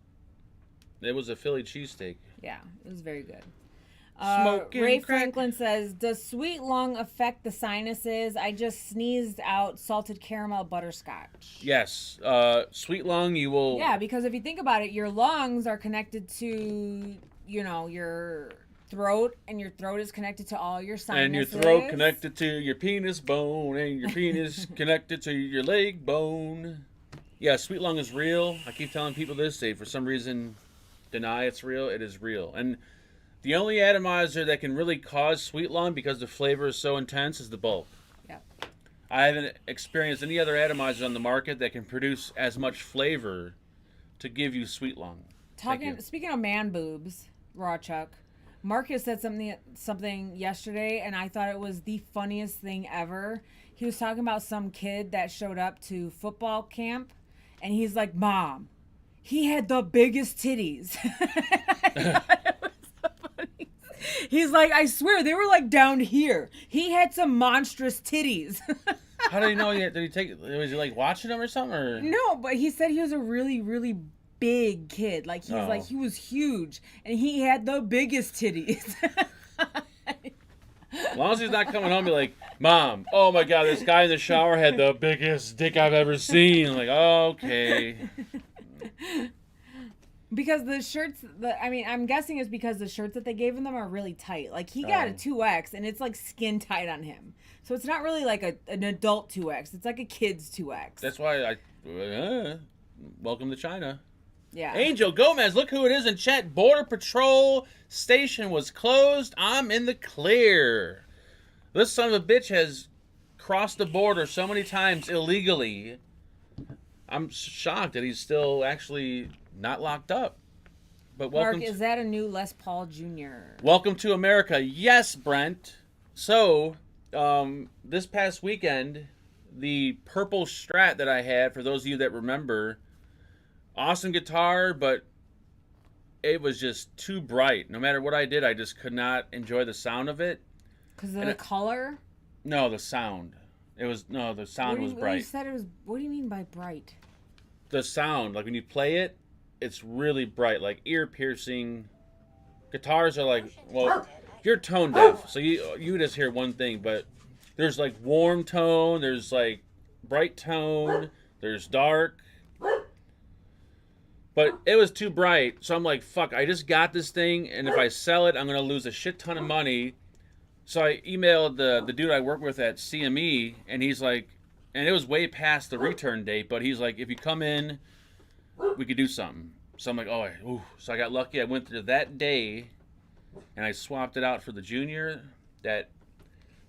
a Philly cheesesteak. Yeah, it was very good. Smoking Ray crack. Franklin says, does sweet lung affect the sinuses? I just sneezed out salted caramel butterscotch. Yes, sweet lung, you will. Yeah, because if you think about it, your lungs are connected to, you know, your throat, and your throat is connected to all your sinuses. And your throat connected to your penis bone, and your penis connected to your leg bone. Yeah, sweet lung is real. I keep telling people this. They, for some reason, deny it's real. It is real. And the only atomizer that can really cause sweet lung, because the flavor is so intense, is the bulk. Yeah. I haven't experienced any other atomizers on the market that can produce as much flavor to give you sweet lung. Speaking of man boobs, Raw Chuck, Marcus said something yesterday, and I thought it was the funniest thing ever. He was talking about some kid that showed up to football camp, and he's like, "Mom, he had the biggest titties." I thought it was so funny. He's like, "I swear they were like down here. He had some monstrous titties." How did he know? Did he take? Was he like watching them or something? Or? No, but he said he was a really, really big kid. Like he was like he was huge, and he had the biggest titties. As long as he's not coming home and be like, Mom, oh my God, this guy in the shower had the biggest dick I've ever seen. Like, oh, okay. Because the shirts, I'm guessing it's because the shirts that they gave him are really tight. Like he got a 2X, and it's like skin tight on him. So it's not really like an adult 2X. It's like a kid's 2X. That's why welcome to China. Yeah. Angel Gomez, look who it is in chat. Border Patrol station was closed. I'm in the clear. This son of a bitch has crossed the border so many times illegally. I'm shocked that he's still actually not locked up. But welcome. Mark, is that a new Les Paul Jr.? Welcome to America. Yes, Brent. So, this past weekend, the purple Strat that I had, for those of you that remember, Awesome guitar, but it was just too bright. No matter what I did, I just could not enjoy the sound of it. Because of the color? No, the sound. The sound was bright. You said it was. What do you mean by bright? The sound, like when you play it, it's really bright, like ear piercing. Guitars are like, well, you're tone deaf, so you just hear one thing, but there's like warm tone, there's like bright tone, there's dark. But it was too bright, so I'm like, fuck, I just got this thing, and if I sell it, I'm going to lose a shit ton of money. So I emailed the dude I work with at CME, and he's like, and it was way past the return date, but he's like, if you come in, we could do something. So I'm like, ooh. So I got lucky. I went there that day, and I swapped it out for the Junior. That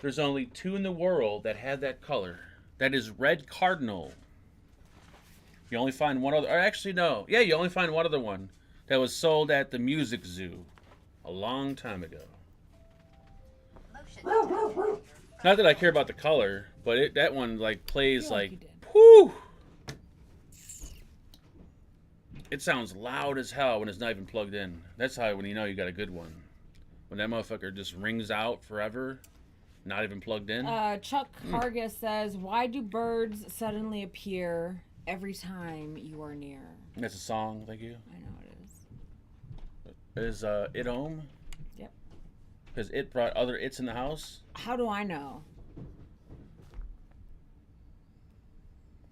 there's only 2 in the world that had that color. That is red cardinal. You only find one other, or actually no. Yeah, you only find one other one that was sold at the Music Zoo a long time ago. Not that I care about the color, but that one like plays like whoo. It sounds loud as hell when it's not even plugged in. That's how when you know you got a good one. When that motherfucker just rings out forever, not even plugged in. Chuck Hargis says, "Why do birds suddenly appear every time you are near?" That's a song. Thank you. I know it is. Is it home? Yep. Because it brought other its in the house. How do I know?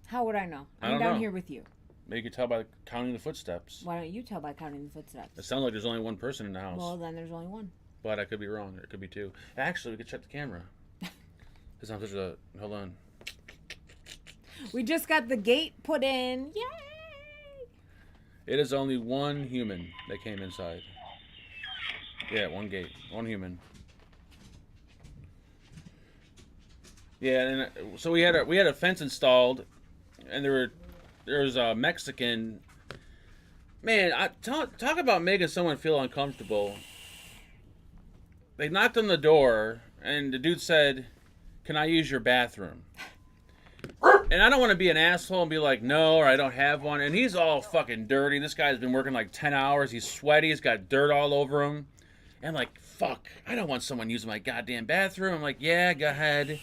How would I know? I'm down here with you. Maybe you could tell by counting the footsteps. Why don't you tell by counting the footsteps? It sounds like there's only one person in the house. Well, then there's only one. But I could be wrong. It could be 2. Actually, we could check the camera. Because I'm such a... Hold on. We just got the gate put in. Yay! It is only one human that came inside. Yeah, one gate. One human. Yeah, and so we had a fence installed, and there was a Mexican. Man, talk about making someone feel uncomfortable. They knocked on the door, and the dude said, "Can I use your bathroom?" And I don't want to be an asshole and be like, "No," or "I don't have one." And he's all fucking dirty. This guy's been working like 10 hours. He's sweaty. He's got dirt all over him. And like, fuck, I don't want someone using my goddamn bathroom. I'm like, yeah, go ahead.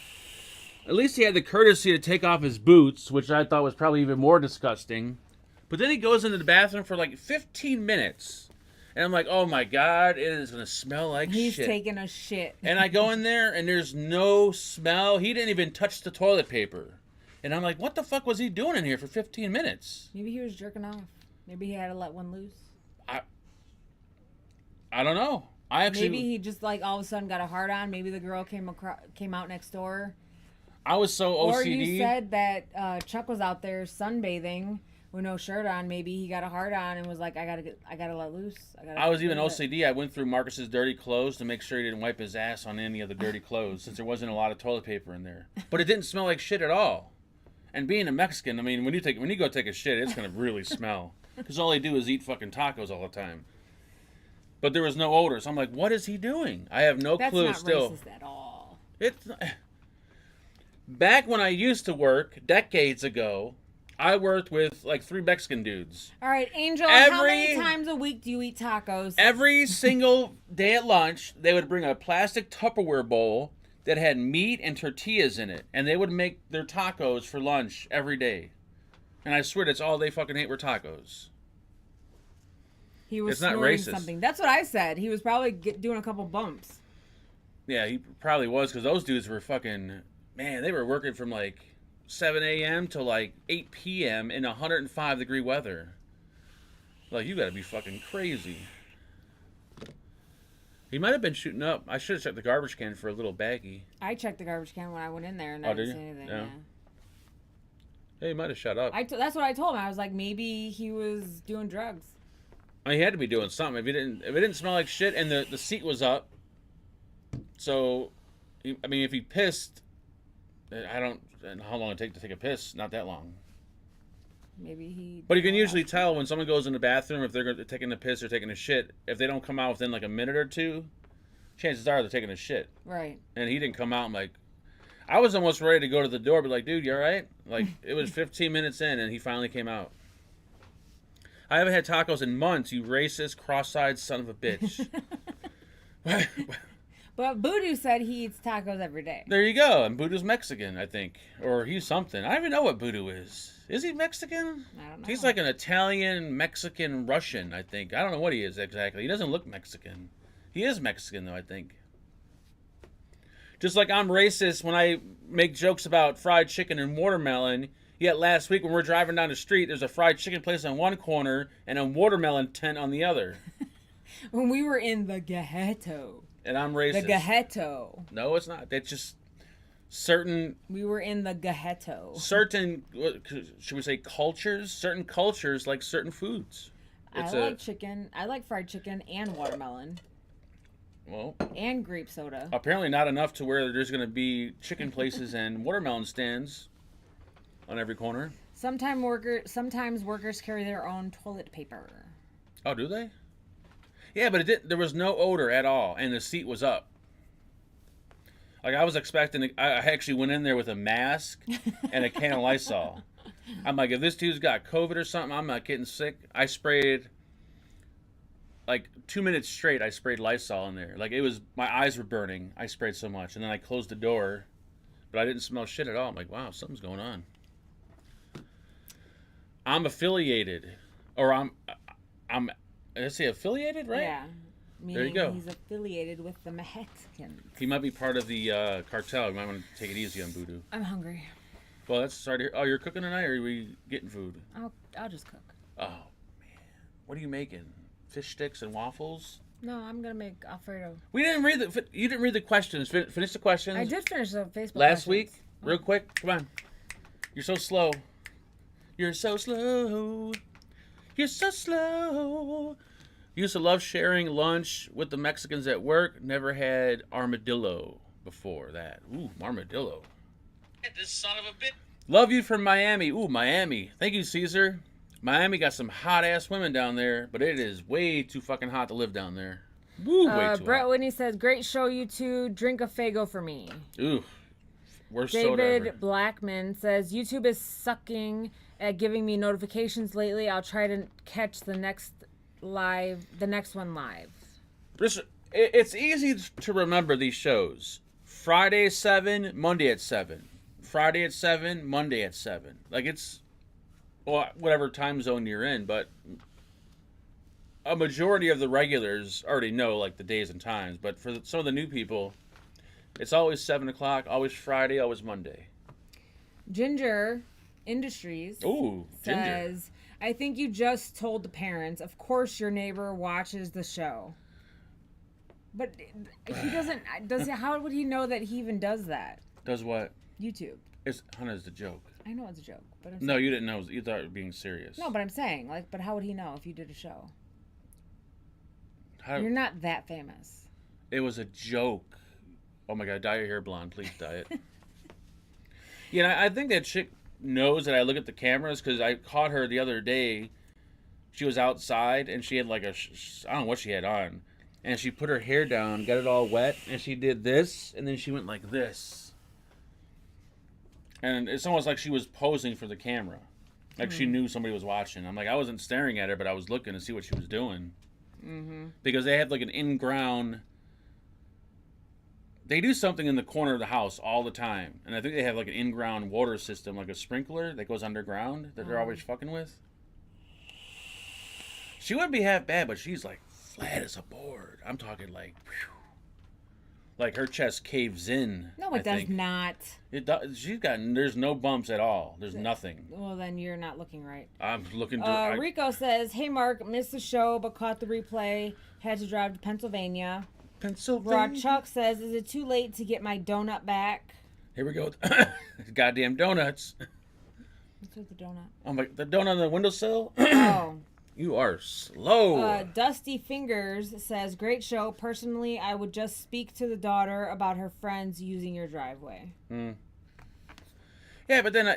At least he had the courtesy to take off his boots, which I thought was probably even more disgusting. But then he goes into the bathroom for like 15 minutes. And I'm like, oh my God, it is going to smell like shit. He's taking a shit. And I go in there and there's no smell. He didn't even touch the toilet paper. And I'm like, what the fuck was he doing in here for 15 minutes? Maybe he was jerking off. Maybe he had to let one loose. I don't know. Maybe he just like all of a sudden got a hard on. Maybe the girl came out next door. I was so OCD. Or you said that Chuck was out there sunbathing with no shirt on. Maybe he got a hard on and was like, I gotta let loose. I was even OCD. I went through Marcus's dirty clothes to make sure he didn't wipe his ass on any of the dirty clothes, since there wasn't a lot of toilet paper in there. But it didn't smell like shit at all. And being a Mexican, I mean, when you go take a shit, it's gonna really smell, because all they do is eat fucking tacos all the time. But there was no odor, so I'm like, what is he doing? I have no clue. That's not racist at all. It's not... Back when I used to work decades ago, I worked with like 3 Mexican dudes. All right, Angel, how many times a week do you eat tacos? Every single day at lunch, they would bring a plastic Tupperware bowl that had meat and tortillas in it, and they would make their tacos for lunch every day. And I swear that's all they fucking ate were tacos. He was snorting something. That's what I said. He was probably doing a couple bumps. Yeah, he probably was, because those dudes were fucking... Man, they were working from like 7 a.m. to like 8 p.m. in 105-degree weather. Like, you gotta be fucking crazy. He might have been shooting up. I should have checked the garbage can for a little baggie. I checked the garbage can when I went in there, and I didn't see anything. Yeah. Hey, he might have shut up. That's what I told him. I was like, maybe he was doing drugs. I mean, he had to be doing something. If it didn't smell like shit, and the seat was up, so I mean, if he pissed, I don't know how long it take to take a piss. Not that long. Maybe he. But you can usually tell when someone goes in the bathroom if they're taking a piss or taking a shit. If they don't come out within like a minute or two, chances are they're taking a shit. Right. And he didn't come out. I'm like, I was almost ready to go to the door, but like, dude, you all right? Like, it was 15 minutes in, and he finally came out. I haven't had tacos in months, you racist, cross-eyed son of a bitch. But Voodoo said he eats tacos every day. There you go. And Buddha's Mexican, I think. Or he's something. I don't even know what Buddha is. Is he Mexican? I don't know. He's like an Italian, Mexican, Russian, I think. I don't know what he is exactly. He doesn't look Mexican. He is Mexican, though, I think. Just like I'm racist when I make jokes about fried chicken and watermelon. Yet last week when we're driving down the street, there's a fried chicken place on one corner and a watermelon tent on the other. When we were in the ghetto. And I'm racist. The ghetto. No, it's not. It's just certain... We were in the ghetto. Certain, should we say cultures? Certain cultures like certain foods. I like chicken. I like fried chicken and watermelon. Well, and grape soda. Apparently not enough to where there's going to be chicken places and watermelon stands on every corner. Sometimes workers carry their own toilet paper. Oh, do they? Yeah, but there was no odor at all, and the seat was up. Like, I was expecting... I actually went in there with a mask and a can of Lysol. I'm like, if this dude's got COVID or something, I'm not getting sick. I sprayed... Like, 2 minutes straight, I sprayed Lysol in there. Like, it was... My eyes were burning. I sprayed so much. And then I closed the door. But I didn't smell shit at all. I'm like, wow, something's going on. I'm affiliated. Or I'm... Did I say affiliated, right? Yeah. There you go. He's affiliated with the Mexicans. He might be part of the cartel. You might want to take it easy on Voodoo. I'm hungry. Well, that's sorry to hear. Oh, you're cooking tonight, or are we getting food? I'll just cook. Oh, man. What are you making? Fish sticks and waffles? No, I'm going to make Alfredo. You didn't read the questions. Finish the questions. I did finish the Facebook last questions. week. Real quick. Come on. You're so slow. You're so slow. You're so slow. Used to love sharing lunch with the Mexicans at work. Never had armadillo before that. Ooh, armadillo. This son of a bitch. Love you from Miami. Ooh, Miami. Thank you, Caesar. Miami got some hot-ass women down there, but it is way too fucking hot to live down there. Woo, way too Brett hot. Whitney says, great show, you two. Drink a Faygo for me. Ooh, worst soda ever. David Blackman says, YouTube is sucking at giving me notifications lately. I'll try to catch the next one live. It's easy to remember these shows. Friday at 7, Monday at 7. Friday at 7, Monday at 7. Like, it's... Well, whatever time zone you're in, but... A majority of the regulars already know, like, the days and times. But for some of the new people, it's always 7 o'clock, always Friday, always Monday. Ginger Industries says... I think you just told the parents. Of course your neighbor watches the show. But he doesn't... How would he know that he even does that? Does what? YouTube. Hunter's a joke. I know it's a joke. But I'm no, you didn't know. You thought you were being serious. No, but I'm saying, but how would he know if you did a show? You're not that famous. It was a joke. Oh my God, dye your hair blonde. Please dye it. I think that chick knows that I look at the cameras because I caught her the other day. She was outside and she had like I don't know what she had on, and she put her hair down, got it all wet, and she did this, and then she went like this, and it's almost like she was posing for the camera, like she knew somebody was watching. I'm like, I wasn't staring at her, but I was looking to see what she was doing, because they have like an in-ground. They do something in the corner of the house all the time. And I think they have like an in-ground water system, like a sprinkler that goes underground that they're always fucking with. She wouldn't be half bad, but she's like flat as a board. I'm talking like, whew. Like her chest caves in. No, it does not. It does. There's no bumps at all. There's nothing. Well, then you're not looking right. I'm looking. Rico says, hey Mark, missed the show but caught the replay. Had to drive to Pennsylvania. Rod Chuck says, is it too late to get my donut back? Here we go. Goddamn donuts. What's with the donut? Oh my, the donut on the windowsill? Oh. You are slow. Dusty Fingers says, great show. Personally, I would just speak to the daughter about her friends using your driveway. Yeah, but then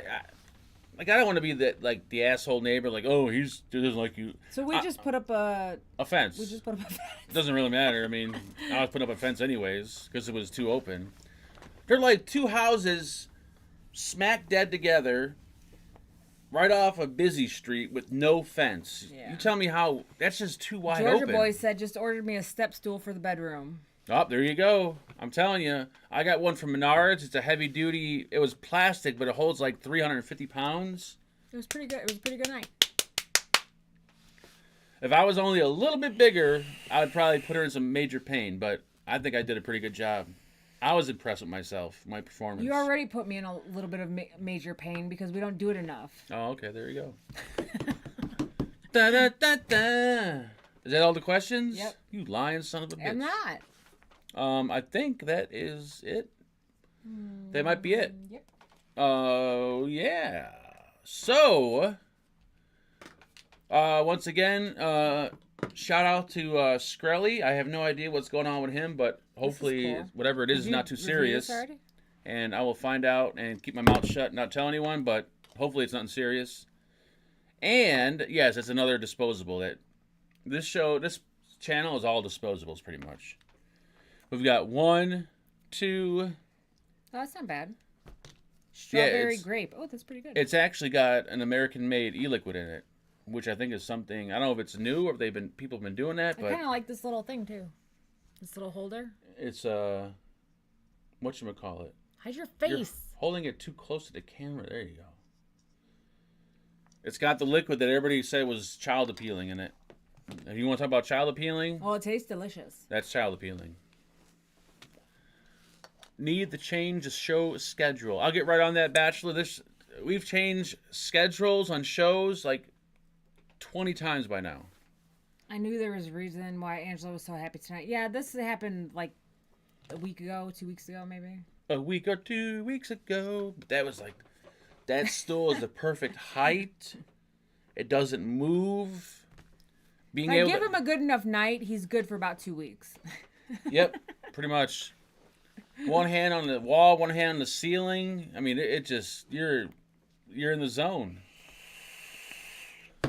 I don't want to be the asshole neighbor, like, oh, he doesn't like you. So we just put up a fence. We just put up a fence. Doesn't really matter. I mean, I was putting up a fence anyways because it was too open. They're like two houses smack dead together, right off a busy street with no fence. Yeah. You tell me how that's just too wide Georgia open. boy said just ordered me a step stool for the bedroom. Oh, there you go. I'm telling you. I got one from Menards. It's a heavy duty. It was plastic, but it holds like 350 pounds. It was pretty good. It was a pretty good night. If I was only a little bit bigger, I would probably put her in some major pain, but I think I did a pretty good job. I was impressed with myself, my performance. You already put me in a little bit of major pain because we don't do it enough. Oh, okay. There you go. Da, da, da, da. Is that all the questions? Yep. You lying son of a bitch. I'm not. I think that is it. That might be it. Yep. Oh, yeah. So, once again, shout out to Skrelly. I have no idea what's going on with him, but hopefully cool. whatever it is Did is you not too review serious. this already? And I will find out and keep my mouth shut and not tell anyone, but hopefully it's nothing serious. And, yes, it's another disposable. This channel is all disposables, pretty much. We've got 1, 2... Oh, that's not bad. Strawberry it's- grape. Oh, that's pretty good. It's actually got an American-made e-liquid in it, which I think is something. I don't know if it's new or if people have been doing that, I but kind of like this little thing too. This little holder. it's whatchamacallit. Hide your You're face. holding it too close to the camera. There you go. It's got the liquid that everybody said was child appealing in it. If you want to talk about child appealing, Oh, it tastes delicious. that's child appealing. Need to change the show schedule. I'll get right on that, Bachelor. We've changed schedules on shows like 20 times by now. I knew there was a reason why Angela was so happy tonight. Yeah, this happened like a week ago, 2 weeks ago, maybe. A week or 2 weeks ago. But that was like, that stool is the perfect height. It doesn't move. Being If I able give to, him a good enough night, he's good for about 2 weeks. Yep, pretty much. One hand on the wall, one hand on the ceiling. I mean, it just, you're in the zone.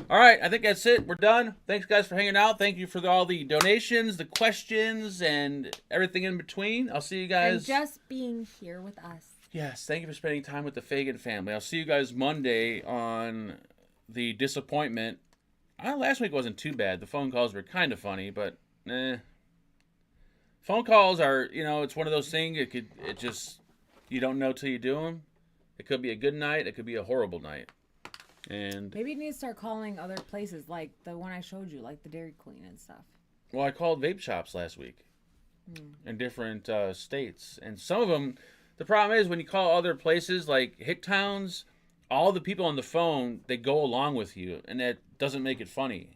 All right, I think that's it. We're done. Thanks, guys, for hanging out. Thank you for all the donations, the questions, and everything in between. I'll see you guys. And just being here with us. Yes, thank you for spending time with the Fagan family. I'll see you guys Monday on the disappointment. Last week wasn't too bad. The phone calls were kind of funny, but phone calls are, it's one of those things. It just, you don't know till you do them. It could be a good night. It could be a horrible night. And Maybe you need to start calling other places, like the one I showed you, like the Dairy Queen and stuff. well, I called vape shops last week in different states, and some of them. The problem is when you call other places like hick towns, all the people on the phone, they go along with you, and that doesn't make it funny.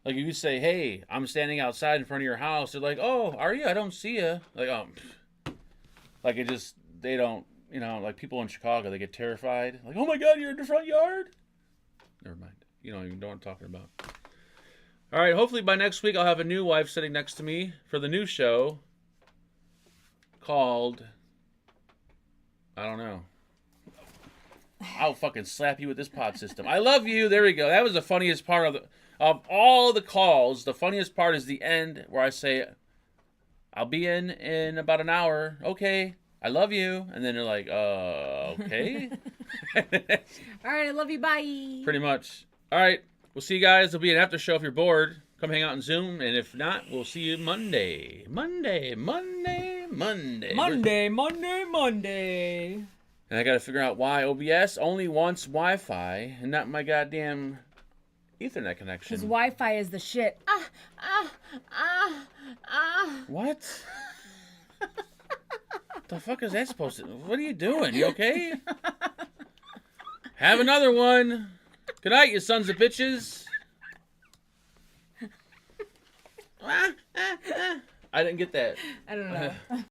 Like if you say, "Hey, I'm standing outside in front of your house," they're like, "Oh, are you? I don't see you." Like, like it just they don't. Like people in Chicago, they get terrified. Like, "Oh my God, you're in the front yard." Never mind. You don't even know what I'm talking about. All right. Hopefully by next week I'll have a new wife sitting next to me for the new show called. I don't know. I'll fucking slap you with this pod system. I love you. There we go. That was the funniest part of all the calls. The funniest part is the end where I say, "I'll be in about an hour." Okay. I love you. And then they're like, okay. All right, I love you. Bye. Pretty much. All right. We'll see you guys. There'll be an after show if you're bored. Come hang out on Zoom. And if not, we'll see you Monday. Monday. And I got to figure out why OBS only wants Wi-Fi and not my goddamn Ethernet connection. Because Wi-Fi is the shit. What? The fuck is that supposed to... What are you doing? You okay? Have another one. Good night, you sons of bitches. I didn't get that. I don't know.